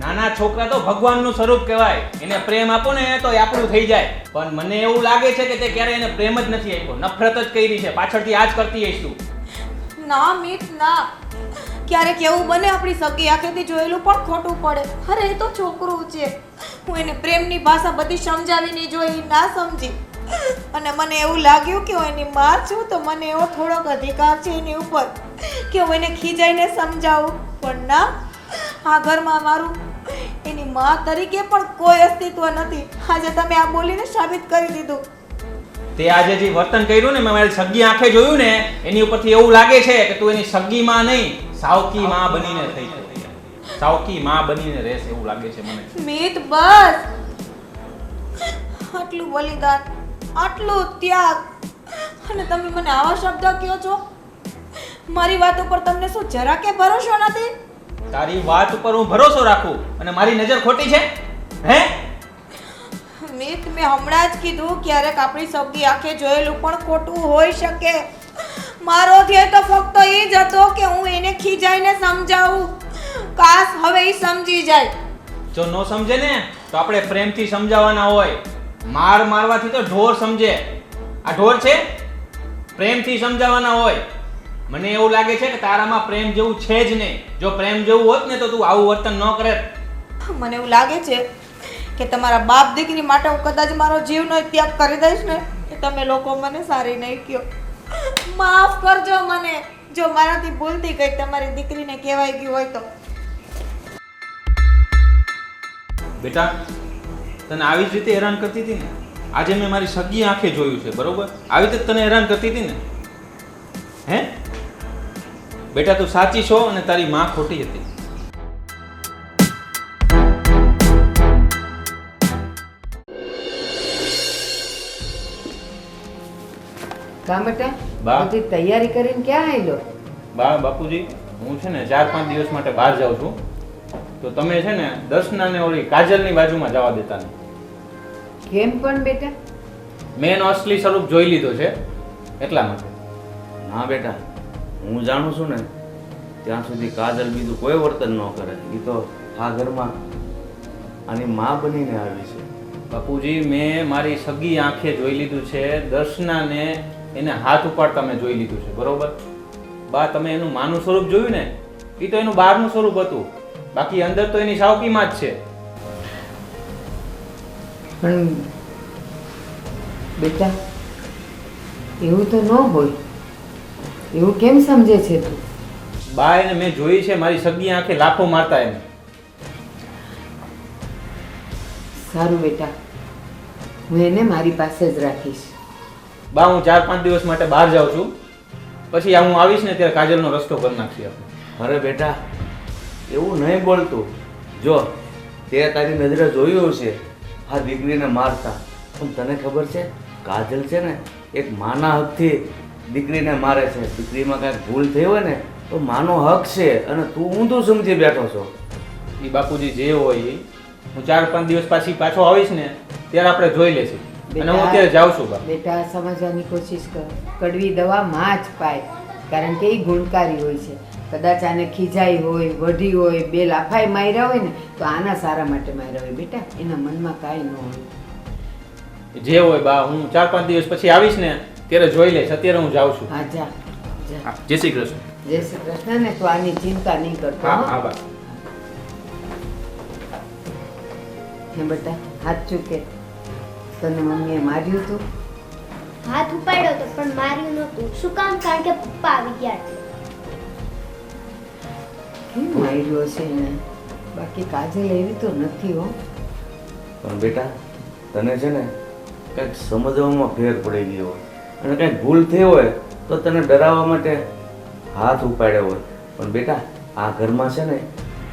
નાના છોકરા તો ભગવાનનું સ્વરૂપ કહેવાય. એને પ્રેમ આપો ને તો એ આપણું થઈ જાય. પણ મને એવું લાગે છે કે તે ક્યારે એને પ્રેમ જ નથી આપ્યો, નફરત જ કરી છે. પાછળથી આ જ કરતી હઈશ તું. ના મીત ના, ક્યારેક એવું બને આપણી સગી આંખેથી જોયેલું પણ ખોટું પડે. અરે એ તો છોકરું છે. હું એને પ્રેમની ભાષા બધી સમજાવીને જોઈ, ના સમજી, અને મને એવું લાગ્યું કે હું એની માં છું તો મને એવો થોડોક અધિકાર છે એની ઉપર કે હું એને ખીજાઈને સમજાવું. પણ ના, આ ઘરમાં મારું એની માં તરીકે પણ કોઈ અસ્તિત્વ નથી. આજે તમે આ બોલીને સાબિત કરી દીધું. તે આજે જે વર્તન કર્યું ને, મેં મારી સગી આંખે જોયું ને, એની ઉપરથી એવું લાગે છે કે તું એની સગી માં નહીં, સાવકી માં બનીને થઈ છે. સાવકી માં બનીને રહેશે એવું લાગે છે મને. મીત બસ. આટલું બલિદાન, આટલું ત્યાગ, અને તમે મને આવા શબ્દ કહો છો? મારી વાત ઉપર તમને શું જરા કે ભરોસો નથી? તારી વાત ઉપર હું ભરોસો રાખું અને મારી નજર ખોટી છે? હે મીત, મેં હમણાં જ કીધું ક્યારેક આપણી સગી આંખે જોયેલું પણ ખોટું હોઈ શકે. મારો ધ્યેય તો ફક્ત એ જ હતો કે હું એને ખીજાઈને સમજાવું. કાશ હવે એ સમજી જાય. જો નો સમજે ને તો આપણે પ્રેમથી સમજાવવાના હોય. માર મારવાથી તો ઢોર સમજે. આ ઢોર છે? પ્રેમથી સમજાવવાના હોય. મને એવું લાગે છે કે તારામાં પ્રેમ જેવું છે જ નહીં. જો પ્રેમ જેવું હોત ને તો તું આવું વર્તન ન કરે. મને એવું લાગે છે કે તમારા બાપ દીકરી માટે હું કદાચ મારો જીવનો ત્યાગ કરી દઈશ ને, કે તમે લોકો મને સારી નહીં કહો. માફ કરજો મને જો મારાથી ભૂલથી કંઈક તમારી દીકરીને કહેવાય ગયું હોય તો. બેટા, તને આવી જ રીતે હેરાન કરતી હતી ને? આજે મેં મારી સગી આંખે જોયું છે, બરોબર? આવી રીતે તને હેરાન કરતી હતી ને? હે બેટા, તું સાચી છો અને તારી માં ખોટી હતી. કાં બેટા બા. બધી તૈયારી કરીને ક્યાં આવેલો? બાપુજી હું છે ને 4-5 દિવસ માટે બહાર જાઉં છું, તો તમે છે ને દર્શનાને ઓલી કાજલની બાજુમાં જવા દેતા નહીં. કેમ પણ બેટા? મેં એનો અસલી સ્વરૂપ જોઈ લીધો છે એટલા માટે. ના બેટા, હું જાણું છું ને ત્યાં સુધી કાજલ બીજું કોઈ વર્તન ન કરે. એ તો આ ઘરમાં આની માં બનીને આવી છે. બાપુજી મેં મારી સગી આંખે જોઈ લીધું છે, દર્શનાને એને હાથ ઉપાડતા મેં જોઈ લીધું છે, બરોબર? બા તમે એનું માનું સ્વરૂપ જોયું ને, એ તો એનું બહારનું સ્વરૂપ હતું, બાકી અંદર તો એની સાવકીમાં જ છે. પણ બેટા એવું તો ન હોય. એવું કેમ સમજે છે તું? બા એને મેં જોઈ છે મારી સગી આંખે લાફો મારતા એને. સારું બેટા, હું એને મારી પાસે જ રાખીશ. બા હું 4-5 દિવસ માટે બહાર જાઉં છું, પછી હું આવીશ ને ત્યારે કાજલનો રસ્તો કરી નાખીએ આપણે. અરે બેટા, એવું નહીં બોલતું. જો તે તારી નજરે જોયું છે આ દીકરીને મારતા, પણ તને ખબર છે કાજલ છે ને એક માના હકથી દીકરીને મારે છે. દીકરીમાં કાંઈક ભૂલ થઈ હોય ને તો માનો હક છે, અને તું ઊંધું સમજી બેઠો છો. એ બાપુજી જે હોય એ હું 4-5 દિવસ પાછી પાછો આવીશ ને ત્યારે આપણે જોઈ લેશું. અને હું અત્યારે જાઉં છું બા. બેટા સમજવાની કોશિશ કર. કડવી દવા માં જ પાય, કારણ કે એ ગુણકારી હોય છે. કદાચ આને ખીજાઈ હોય, વઢી હોય, બે લાફાઈ માર્યા હોય ને તો આના સારા માટે માર્યા હોય. બેટા એના મનમાં કાંઈ ન હોય. જે હોય બા, હું 4-5 દિવસ પછી આવીશ ને ત્યારે જોઈ લઈશ. અત્યારે હું જાઉં છું. હા જા જા. હા, જય શ્રી કૃષ્ણ. જય શ્રી કૃષ્ણ. ને તો આની ચિંતા નહીં કરતો. હા હો? હા બા. હે બેટા હાથ ચૂકે તને મમ્મીએ માર્યું હતું? હાથ ઉપાડ્યો તો પણ માર્યું નહોતું. શું કામ? કારણ કે પપ્પા આવી ગયા એટલે. કેમ માર્યું હશે એને? બાકી કાજલ એવી તો નથી હો. પણ બેટા તને છે ને કંઈક સમજવામાં ફેર પડી ગયો હોય, અને કંઈક ભૂલ થઈ હોય તો તને ડરાવવા માટે હાથ ઉપાડ્યો હોય. પણ બેટા આ ઘરમાં છે ને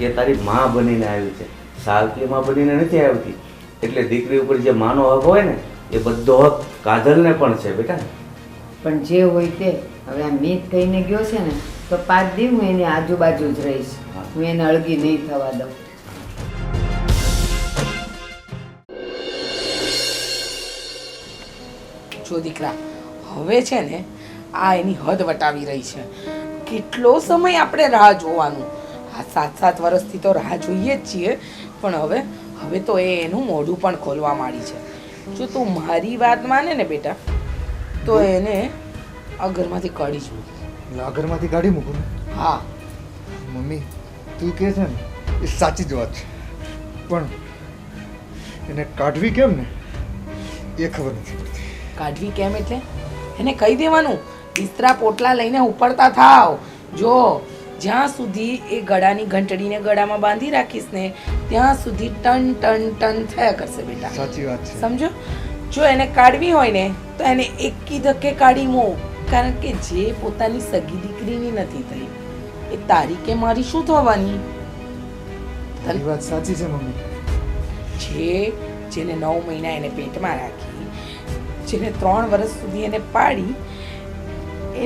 એ તારી માં બનીને આવી છે, સાવકી માં બનીને નથી આવતી. એટલે દીકરી ઉપર જે માનો હક હોય ને એ બધો હક કાજલને પણ છે બેટા. પણ જે હોય તે હવે આ મીત કહીને ગયો છે ને તો 5 દી હું એની આજુબાજુ જ રહીશ. હું એને અળગી નહીં થવા દઉં. જો દીકરા, હવે છે ને આ એની હદ વટાવી રહી છે. કેટલો સમય આપણે રાહ જોવાનું? આ 7-7 વર્ષથી તો રાહ જોઈએ જ છીએ, પણ હવે તો એ એનું મોઢું પણ ખોલવા માંડી છે. જો તું મારી વાત માને ને બેટા, તો એને આ ઘરમાંથી કાઢી જ મૂક. એટલે આ ઘરમાંથી કાઢી મૂકું ને? હા, મમ્મી તું કહે છે ને એ સાચી જ વાત છે, પણ એને કાઢવી કેમ ને એ ખબર નથી પડતી. કાઢવી કેમ એટલે એને કહી દેવાનું, બિસ્તરા પોટલા લઈને ઉપડતા થાવ. જો જ્યાં સુધી એ ગળાની ઘંટડીને ગળામાં બાંધી રાખીશ ને ત્યાં સુધી ટન ટન ટન થયા કરશે બેટા. સાચી વાત છે. સમજો? જો એને કાઢવી હોય ને તો એને એકી ધક્કે કાઢી મૂક, કારણ કે જે પોતાની સગી દીકરીની નથી થઈ એ તારી કે મારી શું થવાની? તારી વાત સાચી છે મમ્મી. જેને 9 મહિના એને પેટમાં રાખી, જેને 3 વર્ષ સુધી એને પાડી,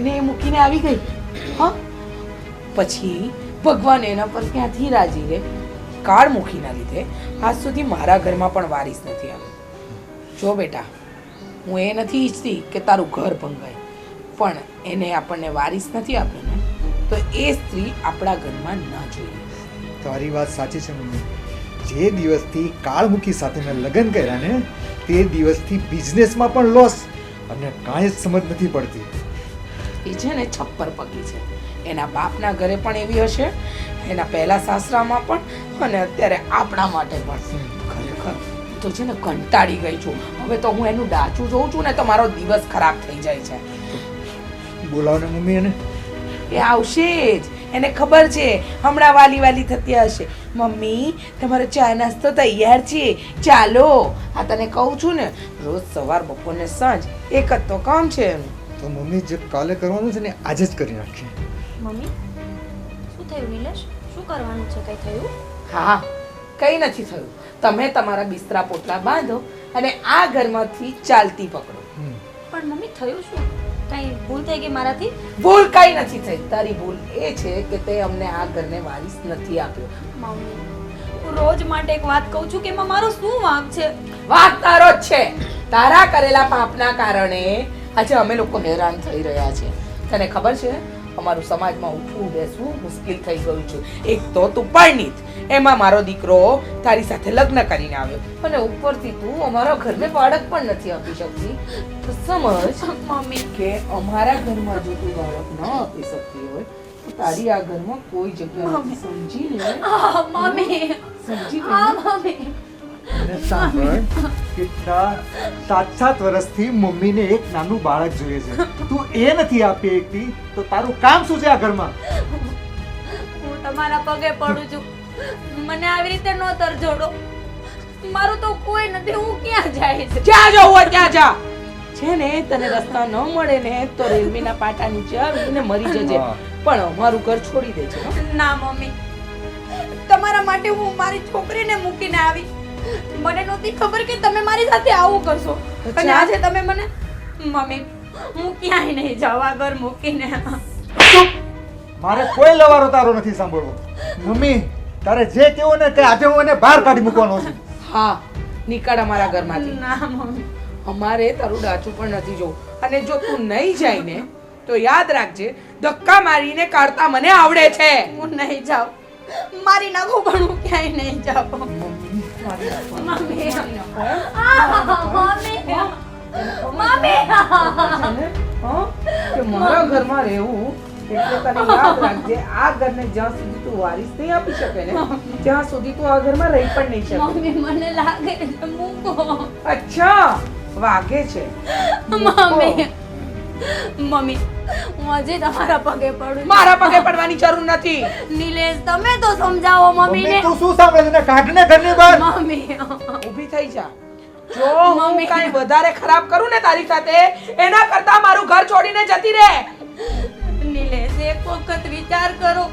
એને એ મૂકીને આવી ગઈ. હા, પછી ભગવાન એના પર ક્યાંથી રાજી રહે? કાળ મૂકીના લીધે આજ સુધી મારા ઘરમાં પણ વારીસ નથી આવ્યો. જો બેટા, હું એ નથી ઈચ્છતી કે તારું ઘર ભંગાય, પણ એને આપણને વારીસ નથી આપ્યો ને તો એ સ્ત્રી આપણા ઘરમાં ના જોઈએ. તારી વાત સાચી છે મમ્મી. જે દિવસથી કાળમુખી સાથે મેં લગ્ન કર્યા ને તે દિવસથી બિઝનેસમાં પણ લોસ, અને કાંઈ જ સમજ નથી પડતી. એ છે ને છપ્પર પગી છે. એના બાપના ઘરે પણ એવી હશે, એના પહેલા સાસરામાં પણ, અને અત્યારે આપણા માટે પણ. ખરેખર તો છે ને કંટાળી ગઈ છું. હવે તો હું એનું ડાચું જોઉં છું ને તો મારો દિવસ ખરાબ થઈ જાય છે. બોલાવો ને મમ્મી એને. એ આવશે જ, એને ખબર છે હમણાં વાલી વાલી થતી હશે. મમ્મી તમારો ચા નાસ્તો તૈયાર છે, ચાલો. આ તને કહું છું ને, રોજ સવાર બપોર ને સાંજ એક જ તો કામ છે એનું. તો મમ્મી જે કાલે કરવાનું છે ને આજે જ કરી નાખીએ. મમ્મી શું થયું નિલેશ? શું કરવાનું છે? કઈ થયું? હા, કંઈ નથી થયું. તમે તમારા બિસ્તરા પોટલા બાંધો અને આ ઘરમાંથી ચાલતી પકડો. પણ મમ્મી થયું શું? કઈ ભૂલ થઈ ગઈ મારાથી? ભૂલ કઈ નથી થઈ. તારી ભૂલ એ છે કે તે અમને આ ઘરને વારીસ નથી આપ્યો. મમ્મી, હું રોજ માટે એક વાત કહું છું કે એમાં મારો શું વાંક છે? વાત તારો જ છે. તારા કરેલા પાપના કારણે આજે અમે લોકો હેરાન થઈ રહ્યા છે. તને ખબર છે અમારું સમાજમાં ઉઠવું બેસવું મુશ્કેલ થઈ ગયું છે. એક તો તું પરણિત, એમાં મારો દીકરો તારી સાથે લગ્ન કરીને આવ્યો અને ઉપરથી તું અમારા ઘરને બાળક પણ નથી આપી શકતી. તો સમજ મમ્મી, કે અમારા ઘરમાં જો તું બાળક ન આપી શકતી હોય તો તારી આ ઘરમાં કોઈ જગ્યા નથી. સમજી લે. મમ્મી, સમજી મમ્મી. અને સાંભળ, કેટલા 7 વર્ષથી મમ્મીને એક નાનું બાળક જોઈએ છે, તું એ નથી આપી શકતી તો તારું કામ શું છે આ ઘરમાં? હું તમારા પગે પડું છું, મને આવી રીતે ન તરજોડો. મારું તો કોઈ નથી, હું ક્યાં જઈશ? જ્યાં જવું હોય ત્યાં જા. છે ને તને રસ્તા ન મળે ને તો રેલવેના પાટા નીચે આવીને મરી જજે, પણ અમારું ઘર છોડી દેજે. ના મમ્મી, તમારા માટે હું મારી છોકરીને મૂકીને આવી. મને નહોતી ખબર કે તમે મારી સાથે આવું કરશો. અને આજે તમે મને મમ્મી, હું ક્યાંય નહીં જાઉં આ ઘર મૂકીને. મારે કોઈ લવારો તારો નથી સાંભળવો. મમ્મી, તારે જે કેવું ને કે આજે હું એને બહાર કાઢી મૂકવાનો છું. હા, નીકળ અમારા ઘરમાંથી. ના મમ્મી, અમારે તારું ડાચું પણ નથી જોવું. અને જો તું નહીં જાય ને તો યાદ રાખજે, ધક્કા મારીને કાઢતા મને આવડે છે. હું નહીં જાઉં. મારી નાખો પણ હું ક્યાંય નહીં જાઉં. મમ્મી, કે મારા ઘરમાં રહેવું એટલે તને યાદ રાખજે, આ ઘરને જ્યાં સુધી તું વારીસ નહીં આપી શકે ને ત્યાં સુધી તું આ ઘરમાં રહી પણ નહીં શકે. મમ્મી, મને લાગે છે મૂકો. અચ્છા, વાગે છે. મમ્મી, મમ્મી, હું હજી તમારા પગે પડું છું. મારા પગે પડવાની જરૂર નથી. નિલેશ, તમે તો સમજાવો મમ્મીને. મમ્મી, તું શું સાંભળે છે ને? કાઢને ઘરની બહાર. મમ્મી, ઊભી થઈ જા. જો હું કાંઈ વધારે ખરાબ કરું ને તારી સાથે, એના કરતા મારું ઘર છોડીને જતી રહે. નિલેશ, એક વખત વિચાર કરો.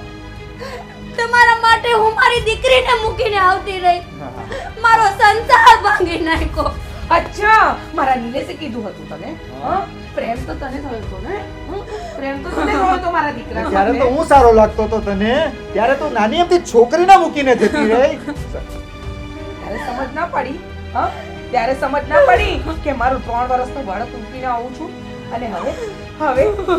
તમારા માટે હું મારી દીકરીને મૂકીને આવતી રહી, મારો સંસાર ભાંગી નાખ્યો. અચ્છા, મારા નિલેશે કીધું હતું તને? પ્રેમ તો તને થયો હતો ને? પ્રેમ તો તને થયો હતો મારા દીકરા ત્યારે તો સાથે. હું સારો લાગતો હતો તને, ત્યારે તું નાની એમથી છોકરીને મૂકીને જતી રહી. ત્યારે સમજ ના પડી. હા, ત્યારે સમજ ના પડી કે મારું 3 વર્ષનું બાળક ઉઠીને આવું છું. અને હવે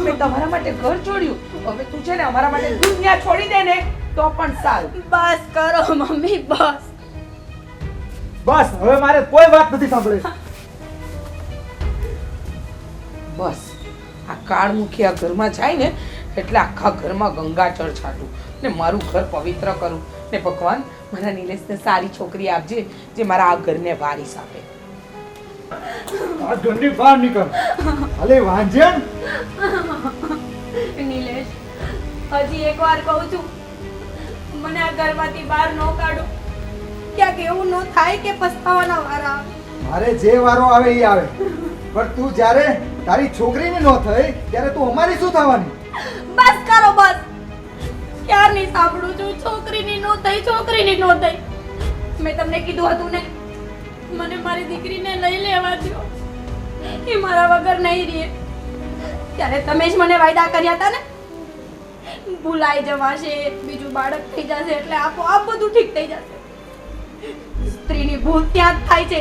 મેં તમારા માટે ઘર છોડ્યું. હવે તું છે ને અમારા માટે દુનિયા છોડી દે ને તો પણ સારું. બસ કરો મમ્મી, બસ. બસ, હવે મારે કોઈ વાત નથી સાંભળે. બસ, આ કાળમુખી આ ઘરમાં જાય ને એટલે આખા ઘરમાં ગંગાજળ છાંટું ને મારું ઘર પવિત્ર કરું ને ભગવાન મારા નિલેશને સારી છોકરી આપજે જે મારા આ ઘરને વારીસ આપે. આ ઘરની બહાર નીકળ. અલે વાંજન, નિલેશ, હજી એકવાર કહું છું, મને આ ઘરમાંથી બહાર ન કાઢો. ક્યાંક એવું ન થાય કે પસ્તાવાના વારા આવે. મારે જે વારો આવે એ આવે, પણ તું જ્યારે તારી છોકરીની ન થઈ ત્યારે તું અમારી શું થવાની? બસ કરો, બસ. ક્યારની સાંભળું છું, છોકરીની નો થઈ, છોકરીની નો થઈ. મેં તમને કીધું હતું ને, મને મારી દીકરીને લઈ લેવા દો, એ મારા વગર નહીં રહે. ત્યારે તમે જ મને વાયદા કર્યા હતા ને, ભૂલાઈ જવાશે, બીજું બાળક થઈ જશે એટલે આપોઆપ બધું ઠીક થઈ જશે. સ્ત્રીની ભૂલ ત્યાં જ થાય છે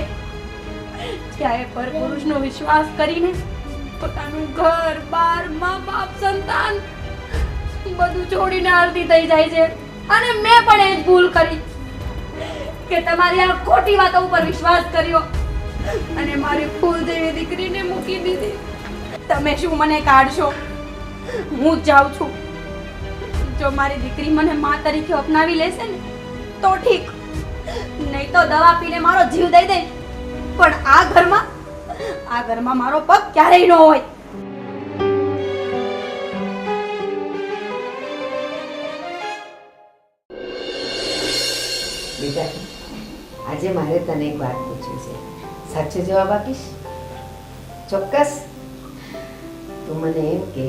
જ્યાં એ પરપુરુષનો વિશ્વાસ કરીને પોતાનું ઘર, બાર, મા બાપ, સંતાન બધું છોડીને આરતી થઈ જાય છે. અને મેં પણ એ જ ભૂલ કરી કે તમારી આ ખોટી વાતો ઉપર વિશ્વાસ કર્યો અને મારી ફૂલ જેવી દીકરીને મૂકી દીધી. તમે શું મને કાઢશો? હું જ જાઉં છું. જો મારી દીકરી મને મા તરીકે અપનાવી લેશે ને તો ઠીક, નહીં તો દવા પીને મારો જીવ દઈ દે, પણ આ ઘરમાં મારો પગ ક્યારેય ન હોય. બેટા, આજે મારે તને એક વાત પૂછવી છે. સાચો જવાબ આપીશ? ચોક્કસ? તું મને એમ કે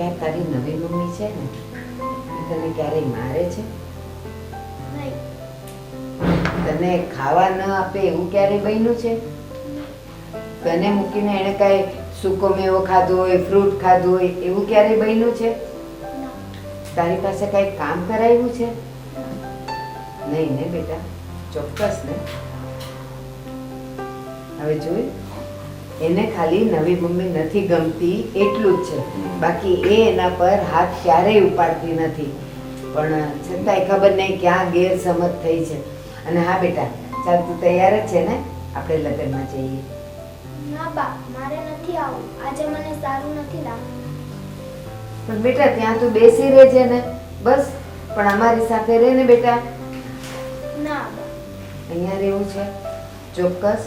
આ તારી નવી મમ્મી છે ને, એ તને ક્યારેય મારે છે? નહીં. તને ખાવા ન આપે એવું ક્યારેય બન્યું છે? તને મૂકીને એને કાંઈ સૂકો મેવો ખાધો હોય, ફ્રૂટ ખાધું હોય, એવું ક્યારેય બન્યું છે? તારી પાસે કઈ કામ કરાવ્યું છે? નહીં ને બેટા, ચોક્કસ ને. હવે જોઈ, એને ખાલી નવી મમ્મી નથી ગમતી એટલું જ છે, બાકી એ એના પર હાથ ક્યારેય ઉપાડતી નથી. પણ છતાંય ખબર નહીં ક્યાં ગેરસમજ થઈ છે. અને હા બેટા, ચાલ તું તૈયાર જ છે ને? આપણે લગ્નમાં જઈએ. ના બા, મારે નથી આવું. આજે મને સારું નથી લાગતું. પણ બેટા ત્યાં તું બેસી રહેજે ને બસ. પણ અમારી સાથે રહે ને બેટા. ના બા. અહીંયા રહેવું છે ચોક્કસ.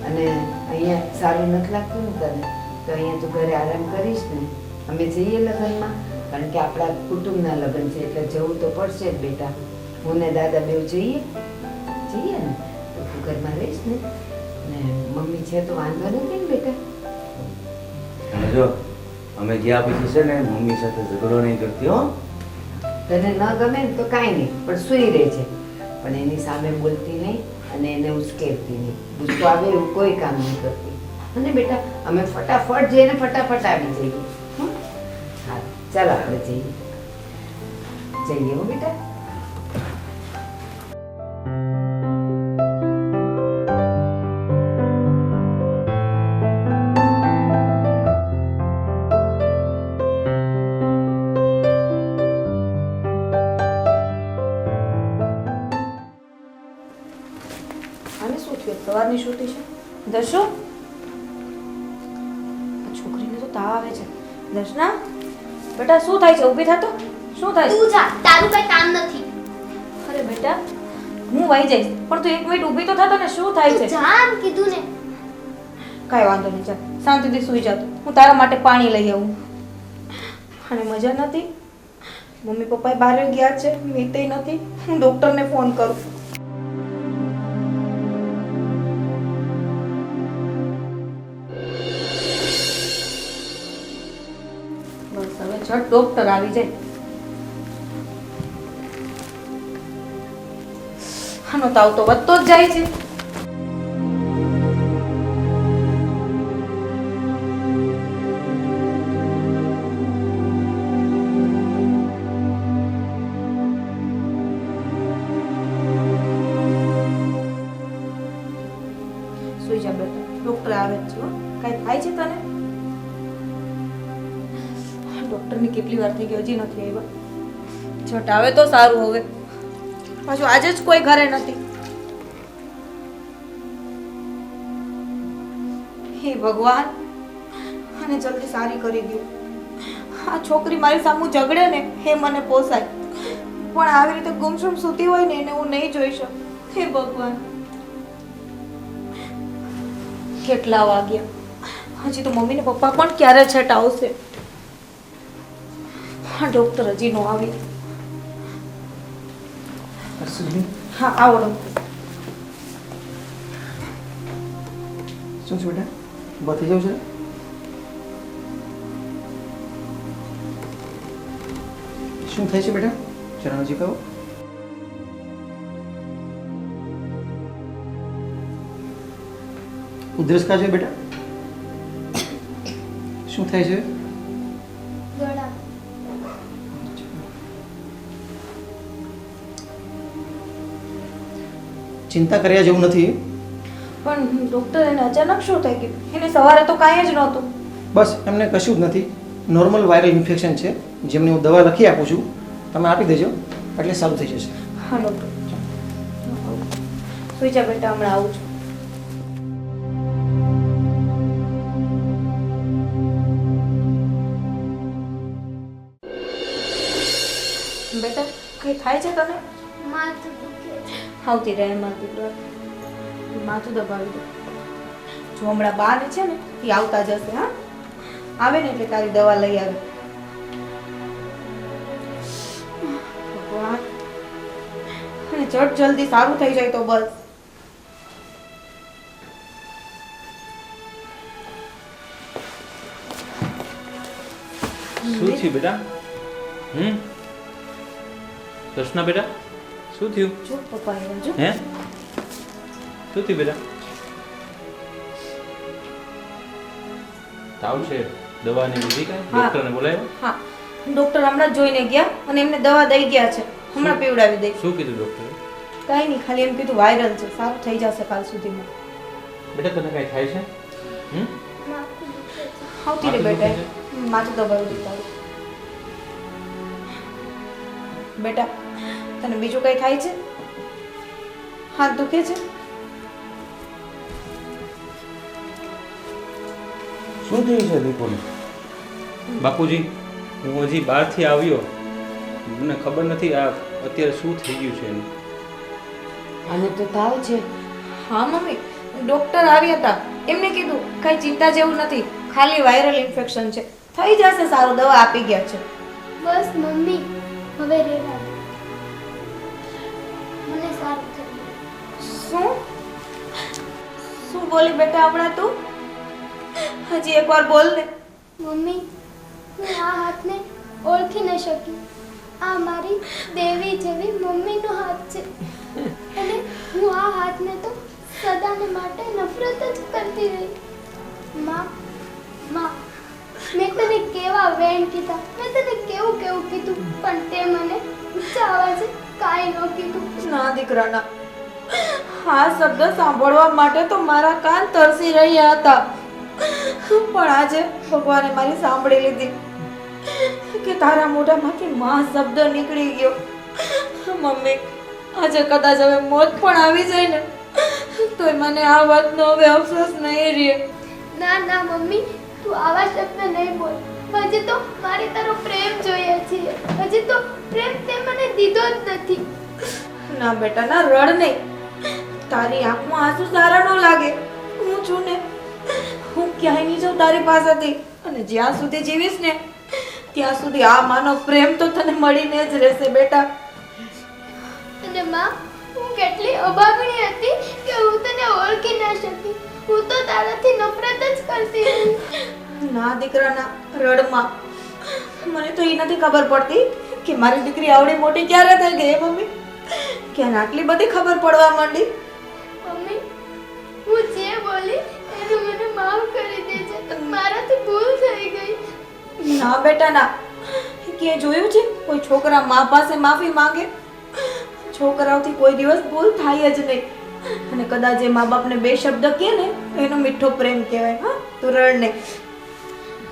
અને અહીંયા સારું નથી લાગતું ને તને, તો અહીંયા તું ઘરે આરામ કરીશ ને. અમે જઈએ લગ્નમાં, કારણ કે આપણા કુટુંબના લગ્ન છે એટલે જવું તો પડશે જ બેટા. હું ને દાદા બેવ જઈએ ને, તો તું ઘરમાં રહીશ ને. ને મમ્મી છે તો વાંધો નથી ને બેટા? અને જો અમે ગયા પછી છે ને મમ્મી સાથે ઝઘડો નહીં કરતી હો. તને ન ગમે ને તો કાંઈ નહીં, પણ સૂઈ રહે છે. પણ એની સામે બોલતી નહીં અને એને ઉશ્કેરતી નહીં. ગુસ્સો આવે એવું કોઈ કામ નહીં કરતી. અને બેટા અમે ફટાફટ જઈને ફટાફટ આવી જઈએ. હં? હા ચાલો આપણે જઈએ હો બેટા. આને શું થયું? સવારની છૂટી છે. દર્શો, આ છોકરીને તો તાવ આવે છે. દર્શના બેટા, શું થાય છે? ઊભી થા તો. શું થાય છે? તું જા, તારું કઈ કામ નથી. અરે બેટા, હું વહી જઈશ, પણ તું 1 મિનિટ ઊભી તો થા તો ને. શું થાય તું છે? જા એમ કીધું ને. કાંઈ વાંધો નહીં, ચાલ શાંતિથી સૂઈ જા. હું તારા માટે પાણી લઈ આવું. અને મજા નથી. મમ્મી પપ્પા બહાર ગયા છે, મીતે નથી. હું ડૉક્ટરને ફોન કરું. બસ હવે ઝટ ડૉક્ટર આવી જાય. આનો તાવ તો વધતો જ જાય છે. સુઈ જા બેટા, ડૉક્ટર આવે જ છે. હો, કાંઈ થાય છે તને? ડૉક્ટરની કેટલી વાર થઈ ગઈ, હજી નથી આવ્યા. ઝટ આવે તો સારું. હવે પાછું આજે જ કોઈ ઘરે નથી. હે ભગવાન, આને જલ્દી સારી કરી દો. આ છોકરી મારી સામે ઝઘડે ને હે મને પોસાય, પણ આવી રીતે ગુમસુમ સૂતી હોય ને એને હું નહીં જોઈ શકું. હે ભગવાન, કેટલા વાગ્યા? હજી તો મમ્મી ને પપ્પા પણ ક્યારે છટ આવશે? હા, ડૉક્ટર હજી નો આવી. હા, આવો ડૉક્ટર. શું છે બેટા? ઊભા થઈ જાવ છે? શું થાય છે બેટા? જરા નજીક આવો. ઉધરસ કા છે બેટા? શું થાય છે? ગળા. ચિંતા કર્યા જેવું નથી. પણ ડૉક્ટર, એને અચાનક શું થઈ ગયું? એને સવારે તો કાંઈ જ નહોતું. બસ એમને કશું જ નથી, નોર્મલ વાયરલ ઇન્ફેક્શન છે, જેમને હું દવા લખી આપું છું, તમે આપી દેજો એટલે સારું થઈ જશે. હા ડૉક્ટર, સુઈ જા બેટા, હમણાં આવું છું. બેટા, કંઈ થાય છે તને? માથું દુખે છે. આવતી રહે એમાં દીકરો, માથું દબાવી દે. જો હમણાં બા ને છે ને એ આવતા જશે. હા, આવે ને એટલે તારી દવા લઈ આવે. ભગવાન, અને ઝટ જલ્દી સારું થઈ જાય તો બસ. શું થયું બેટા? દર્શના બેટા, શું થયું? જો પપ્પા આવ્યા. જો હે, શું થયું બેટા? તાવ છે, દવાની લીધી કાંઈ? હા. ડૉક્ટરને બોલાવ્યો? હા ડૉક્ટર હમણાં જ જોઈને ગયા અને એમને દવા દઈ ગયા છે, હમણાં પીવડાવી દઈ. શું કીધું ડૉક્ટરે? કાંઈ નહીં, ખાલી એમ કીધું વાયરલ છે, સારું થઈ જશે કાલ સુધીમાં. બેટા તને કાંઈ થાય છે? હમ? માથું દુખે છે. આવતી રે માથું બેટા, દુખે માથું દબાવી દીધું. બેટા તને બીજું કઈ થાય છે? હાથ દુખે છે? શું થયું છે દીપુને? બાપુજી, હું હજી બહારથી આવ્યો, મને ખબર નથી આ અત્યારે શું થઈ ગયું છે એનું. આને તો તાવ છે. હા મમ્મી, ડૉક્ટર આવ્યા હતા, એમને કીધું કઈ ચિંતા જેવું નથી, ખાલી વાયરલ ઇન્ફેક્શન છે, થઈ જશે સારું, દવા આપી ગયા છે. બસ મમ્મી, હવે રહેવા દો. મને સારું થઈ ગયું. શું શું બોલી બેટા હમણાં તું? હજી એકવાર બોલ ને. મમ્મી, હું આ હાથને ઓળખી ન શકી. આ મારી દેવી જેવી મમ્મીનો હાથ છે અને હું આ હાથને તો સદાને માટે નફરત જ કરતી રહી. માં, મેં તને કેવા વેણ કીધા, મેં તને કેવું કેવું કીધું, પણ તે મને ઊંચા અવાજે કાંઈ ન કીધું. ના દીકરા ના, આ શબ્દ સાંભળવા માટે તો મારા કાન તરસી રહ્યા હતા, પણ આજે ભગવાને મારી સાંભળી લીધી કે તારા મોઢામાંથી માં શબ્દ નીકળી ગયો. મમ્મી, આજે કદાચ હવે મોત પણ આવી જાય ને તોય મને આ વાતનો હવે અફસોસ નહીં રહે. ના ના મમ્મી, તું આવા શબ્દ નહીં બોલ. હજી તો મારે તારો પ્રેમ જોઈએ છીએ. હજી તો પ્રેમ તે મને દીધો જ નથી. ના બેટા ના, રડ નહીં. તારી આંખમાં આંસુ સારા ન લાગે. હું છું ને, હું ક્યાંય નહીં જાઉં તારી પાસેથી, અને જ્યાં સુધી જીવીશ ને ત્યાં સુધી આ માનો પ્રેમ તો તને મળીને જ રહેશે બેટા. અને માં, હું કેટલી અભાગણી હતી કે હું તને ઓળખી ના શકી. હું તો તારાથી નફરત જ કરતી રહી. ના દીકરા ના, રડમાં. મને તો એ નથી ખબર પડતી કે મારી દીકરી આવડી મોટી ક્યારે થઈ ગઈ મમ્મી, ક્યારે આટલી બધી ખબર પડવા માંડી. મમ્મી, હું જે બોલી એનું મને માફ કરી દેજે. મારાથી ભૂલ થઈ ગઈ. ના બેટા ના, કે જોયું છે કોઈ છોકરા મા પાસે માફી માંગે? છોકરાઓથી કોઈ દિવસ ભૂલ થાય જ નહીં, અને કદાચ એ મા બાપને બે શબ્દ કહે ને તો એનો મીઠો પ્રેમ કહેવાય. હા, તું રડ નહીં.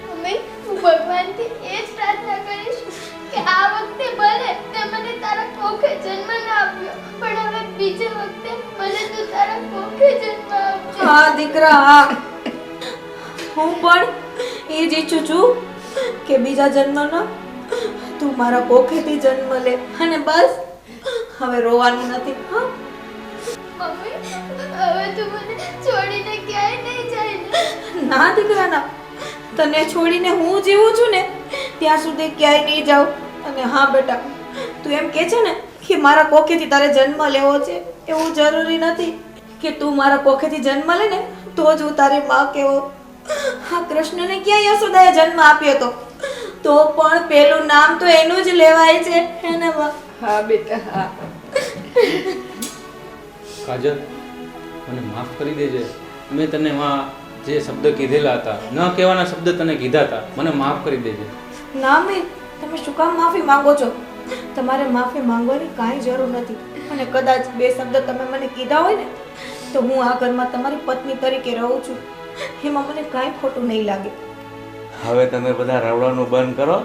મમ્મી, હું ભગવાનથી એ જ પ્રાર્થના કરીશ કે આ વખતે ભલે તે મને તારા કોખે જન્મ ના આપ્યો, પણ હવે બીજે વખતે મને તું તારા કોખે જન્મ આપજે. હા દીકરા, હા. હું પણ એ જ ઈચ્છું છું કે બીજા જન્મનો તું મારા કોખેથી જન્મ લે, અને બસ હવે રોવાનું નથી. હા મમ્મી, હવે તું મને છોડીને ક્યાંય નહીં જાય ને? ના દીકરા ના, તને છોડીને હું જીવું છું ને ત્યાં સુધી ક્યાંય નહીં જાઉં. અને હા બેટા, તું એમ કે છે ને કે મારા કોખેથી તારે જન્મ લેવો છે, એવું જરૂરી નથી કે તું મારા કોખેથી જન્મ લે ને તો જ હું તારી માં કહેવો. હા, કૃષ્ણને ક્યાં યશોદાએ જન્મ આપ્યો હતો, તો પણ પેલું નામ તો એનું જ લેવાય છે, હે ને બા? હા બેટા, હા. કાજલ, મને માફ કરી દેજે. મેં તને જે શબ્દ કીધેલા હતા, ન કહેવાના શબ્દ તને કીધા હતા, મને માફ કરી દેજે. ના મેં, તમે શું કામ માફી માંગો છો? તમારે માફી માંગવાની કાંઈ જરૂર નથી, અને કદાચ બે શબ્દ તમે મને કીધા હોય ને તો હું આ ઘરમાં તમારી પત્ની તરીકે રહું છું, એમાં મને કાંઈ ખોટું નહીં લાગે. હવે તમે બધા રડવાનું બંધ કરો.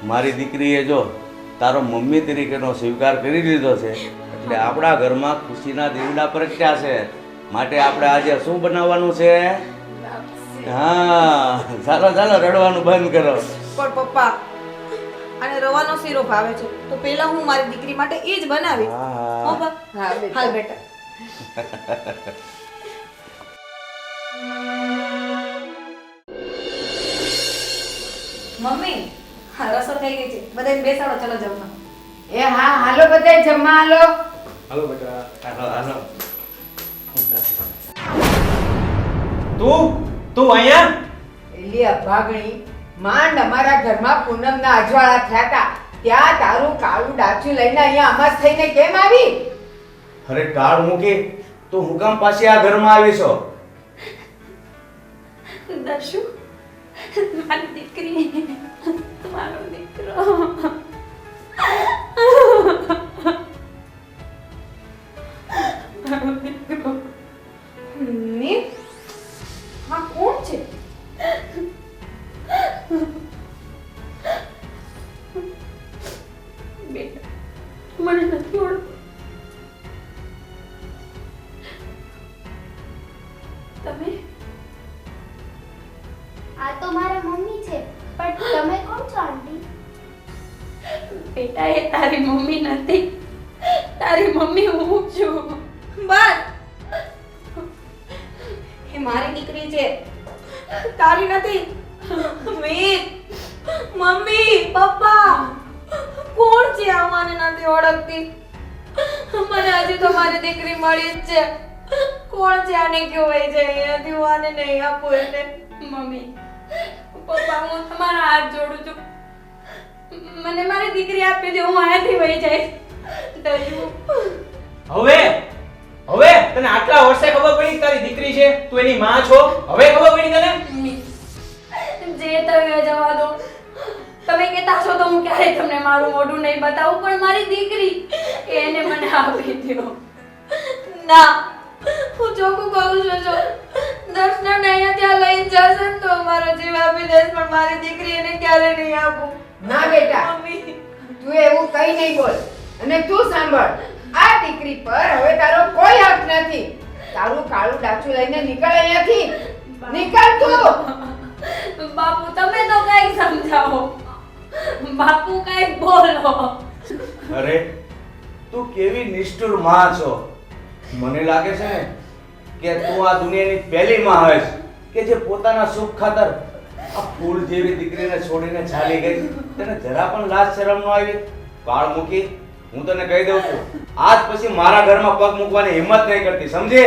મારી દીકરીએ જો તારો મમ્મી તરીકેનો સ્વીકાર કરી લીધો છે, એટલે આપણા ઘરમાં ખુશીના દીવડા પ્રગટ્યા છે. માટે આપણે આજે શું બનાવવાનું છે? હા, ચાલો ચાલો, રડવાનું બંધ કરો. પણ પપ્પા, આને રવાનો શીરો ભાવે છે તો પહેલા હું મારી દીકરી માટે એ જ બનાવીશ. હા. હો બા? હા બેટા. હાલ બેટા. મમ્મી, હા રસો થઈ ગઈ છે, બધાને બેસાડો, ચલો જમવા. એ હા, હાલો બધાય જમવા હાલો. હાલો બેટા. હાલો હાલો. તું અહીંયા? એલી અભાગણી, માંડ અમારા ઘરમાં પૂનમના અજવાળા થયા હતા, ત્યાં તારું કાળું ડાચું લઈને અહીંયા અમાસ થઈને કેમ આવી? અરે કાળ મૂકી, તું હું કામ પાછી આ ઘરમાં આવી છો? દર્શુ, મારી દીકરી, મારો દીકરો. મારો દીકરો. મીત, હા કોણ છે? બેટા, મને નથી ઓળખતો. તમે આ તો મારા મમ્મી છે, પણ તમે કોણ છો આંટી? બેટા, એ તારી મમ્મી નથી, તારી મમ્મી હું છું. બસ, એ મારી દીકરી છે, તારી નથી. મીત, મમ્મી, પપ્પા, કોણ છે આ? મને નથી ઓળખતી. મને હજી તો મારી દીકરી મળી જ છે. કોણ છે? આને કહેવાય છે અહીંયાથી, હું આને નહીં આપું એટલે. મમ્મી, પપ્પા, હું તમારા હાથ જોડું છું. મને મારી દીકરી આપી દે, હું અહીંયાથી વહી જઈશ. દયું. હવે તને આટલા વર્ષે ખબર પડી કે તારી દીકરી છે, તું એની માં છો, હવે ખબર પડી તને? જે તમે જવા દો. તમે કહેતા છો તો હું ક્યારેય તમને મારું મોઢું નહીં બતાવું, પણ મારી દીકરી એને મને આપી દો. ના, હું ચોખ્ખું કહું છું, જો દર્શનને અહીંયા ત્યાં લઈને જશે ને તો મારો જીવ આપી દઈશ, પણ મારી દીકરી એને ક્યારે નહીં આપું. ના બેટા, મમ્મી, તું એવું કઈ નહીં બોલ. અને તું સાંભળ, આ દીકરી પર હવે તારો કોઈ હક નથી. તારું કાળું ડાચું લઈને નીકળ અહીંયાથી. નીકળ તું. બાપુ, તમે તો કઈ સમજાવો. બાપુ, કઈ બોલો. અરે તું કેવી નિષ્ઠુર માં છો. મને લાગે છે ને કે તું આ દુનિયાની પહેલી માં હશ કે જે પોતાના સુખ ખાતર આ ફૂલ જેવી દીકરીને છોડીને ચાલી ગઈ. તને જરા પણ લાજ શરમ ન આવી? કાળ મૂકી, હું તને કહી દઉં છું, આજ પછી મારા ઘરમાં પગ મૂકવાની હિંમત નહીં કરતી, સમજે?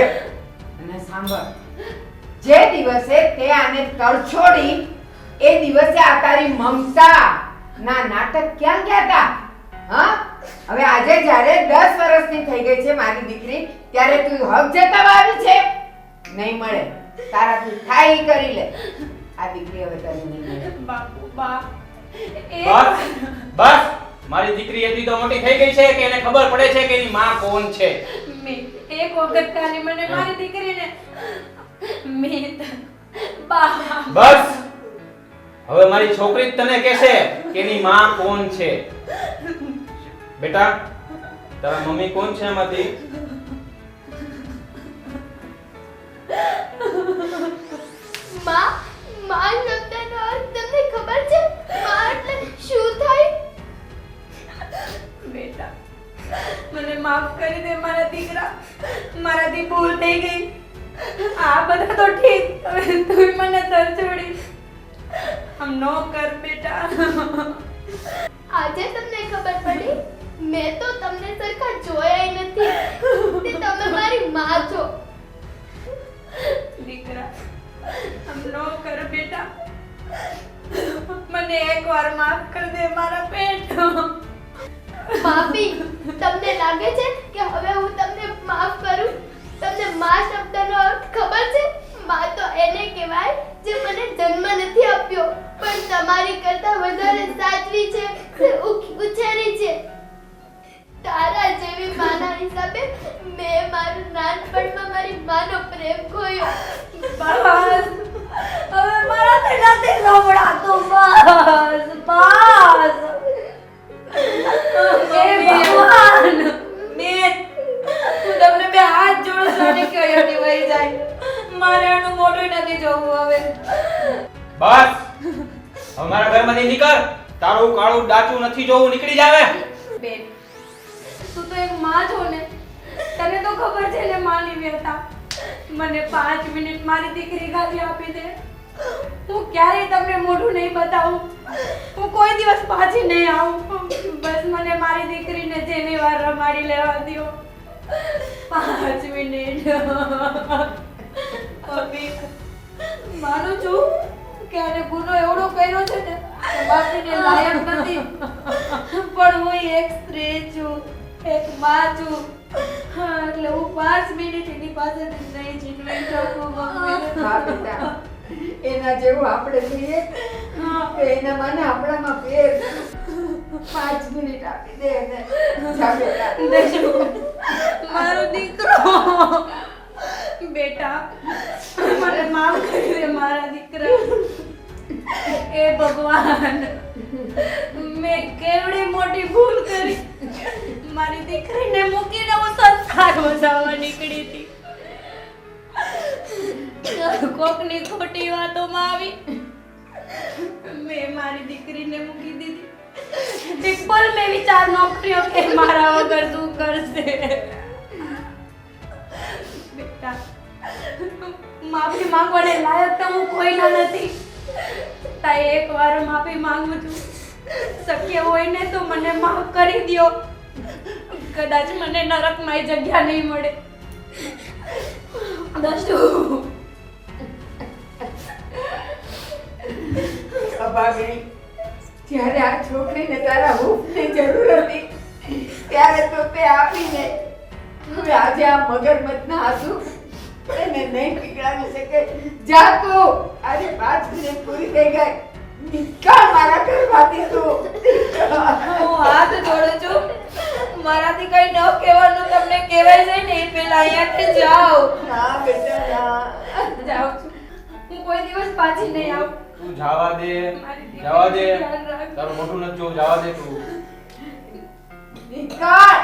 અને સાંભળ, જે દિવસે તે આને તરછોડી એ દિવસે આ તારી મમતા ના નાટક ક્યાં ગયા હતા? હા, હવે આજે જ્યારે 10 વર્ષની થઈ ગઈ છે મારી દીકરી, ત્યારે તું હક જતાવા આવી છે? નહીં મળે. તારાથી થાય ઈ કરી લે. આ દીકરી હવે તને નહીં મળે. બાપુ, બા, બસ મારી દીકરી એટલી તો મોટી થઈ ગઈ છે કે એને ખબર પડે છે કે એની માં કોણ છે. એક વખત ખાલી મને મારી દીકરીને મીત, બા. બસ, હવે મારી છોકરી જ તને કહેશે કે એની માં કોણ છે. બેટા, તારા મમ્મી કોણ છે એમાંથી? માં, માં શબ્દનો અર્થ તમને ખબર છે? માં એટલે શું થાય? બેટા, મને માફ કરી દે મારા દીકરા, મારાથી ભૂલ થઈ ગઈ. આ બધા તો ઠીક, હવે તું મને તરછોડી આમ ન કર બેટા. આજે તમને ખબર પડી? મેં તો તમને સરખા જોયા નથી તે તમે મારી માં છો. દીકરા, આમ ન કર બેટા. મને એકવાર માફ કરી દે મારા પેટ. ભાભી, તમને લાગે છે કે હવે હું તમને માફ કરું? તમને માં શબ્દનો અર્થ ખબર છે? માં તો એને કહેવાય જે મને જન્મ નથી આપ્યો પણ તમારી કરતા વધારે સાચવી છે, ઉછેરી છે. તારા જેવી માના હિસાબે મેં મારું નાનપણમાં મારી માનો પ્રેમ ખોયો. બસ, હવે મારાથી નથી સંભળાતું. બસ, બસ. હે ભગવાન, મીત, હું તમને બે હાથ જોડું છું અને કયોની વહી જાય. મારે એનું મોઢું નથી જોવું હવે. બસ, હવે મારા ઘરમાંથી નીકળ. તારું કાળું ડાચું નથી જોવું, નીકળી જાવે. બેન, તું તો એક માં છો ને, તને તો ખબર છે ને માની વ્યથા. મને 5 મિનિટ મારી દીકરી ખાલી આપી દે, હું ક્યારેય તમને મોઢું નહીં બતાવું, હું કોઈ દિવસ પાછી નહીં આવું. બસ મને મારી દીકરીને જેની વાર રમાડી લેવા દો. 5 મિનિટ. અભી માનું છું કે આને ગુનો એવડો કર્યો છે ને કે બાપીને લાયક નથી, પણ હું એક સ્ત્રી છું, એક માં છું. એટલે હું 5 મિનિટ એની પાસેથી નહીં જીતવી શકું. હા બેટા, એને એના જેવું આપણે જોઈએ તો એના મને આપણામાં ફેર 5 મિનિટ આપી દે એને. જા બેટા. મારો દીકરો બેટા મને માફ કરી દે મારા દીકરા. એ ભગવાન મેં કેવડી મોટી ભૂલ કરી. મારી દીકરીને મૂકીને હું સંસાર વસાવવા નીકળી હતી. કોકની ખોટી વાતોમાં આવી મેં મારી દીકરીને મૂકી દીધી. એક પલ મેં વિચાર ન કર્યો કે મારા વગર શું કરશે. બેટા માફી માંગવાને લાયક તો હું કોઈના નથી. તાઈ એકવાર માફી માંગુ છું. શક્ય હોય ને તો મને માફ કરી દ્યો. કદાચ મને નરકમાં જગ્યા નહીં મળે. દસ્તુ અભાગણી, જ્યારે આ છોકરીને તારા હૂંફની જરૂર હતી ત્યારે તો તે આપીને. હવે આજે આ મગરમચ્છના આંસુ એને નહીં પીગળાવી શકે. જા તું, આજે 5 મિનિટ પૂરી થઈ ગઈ. નીકળ મારા ઘરમાંથી તું. હું હાથ જોડું છું. મારાથી કઈ ન કહેવાનું તમને કહેવાય છે ને એ પેલા અહીંયાથી જાઓ. ના બેટા ના. જાઉં છું. હું કોઈ દિવસ પાછી નહીં આવું. તું જવા દે, મારી દીકરીનું જવા દે. ધ્યાન રાખ. તારું મોઢું નથી જોવું, જવા દે તું. નીકળ.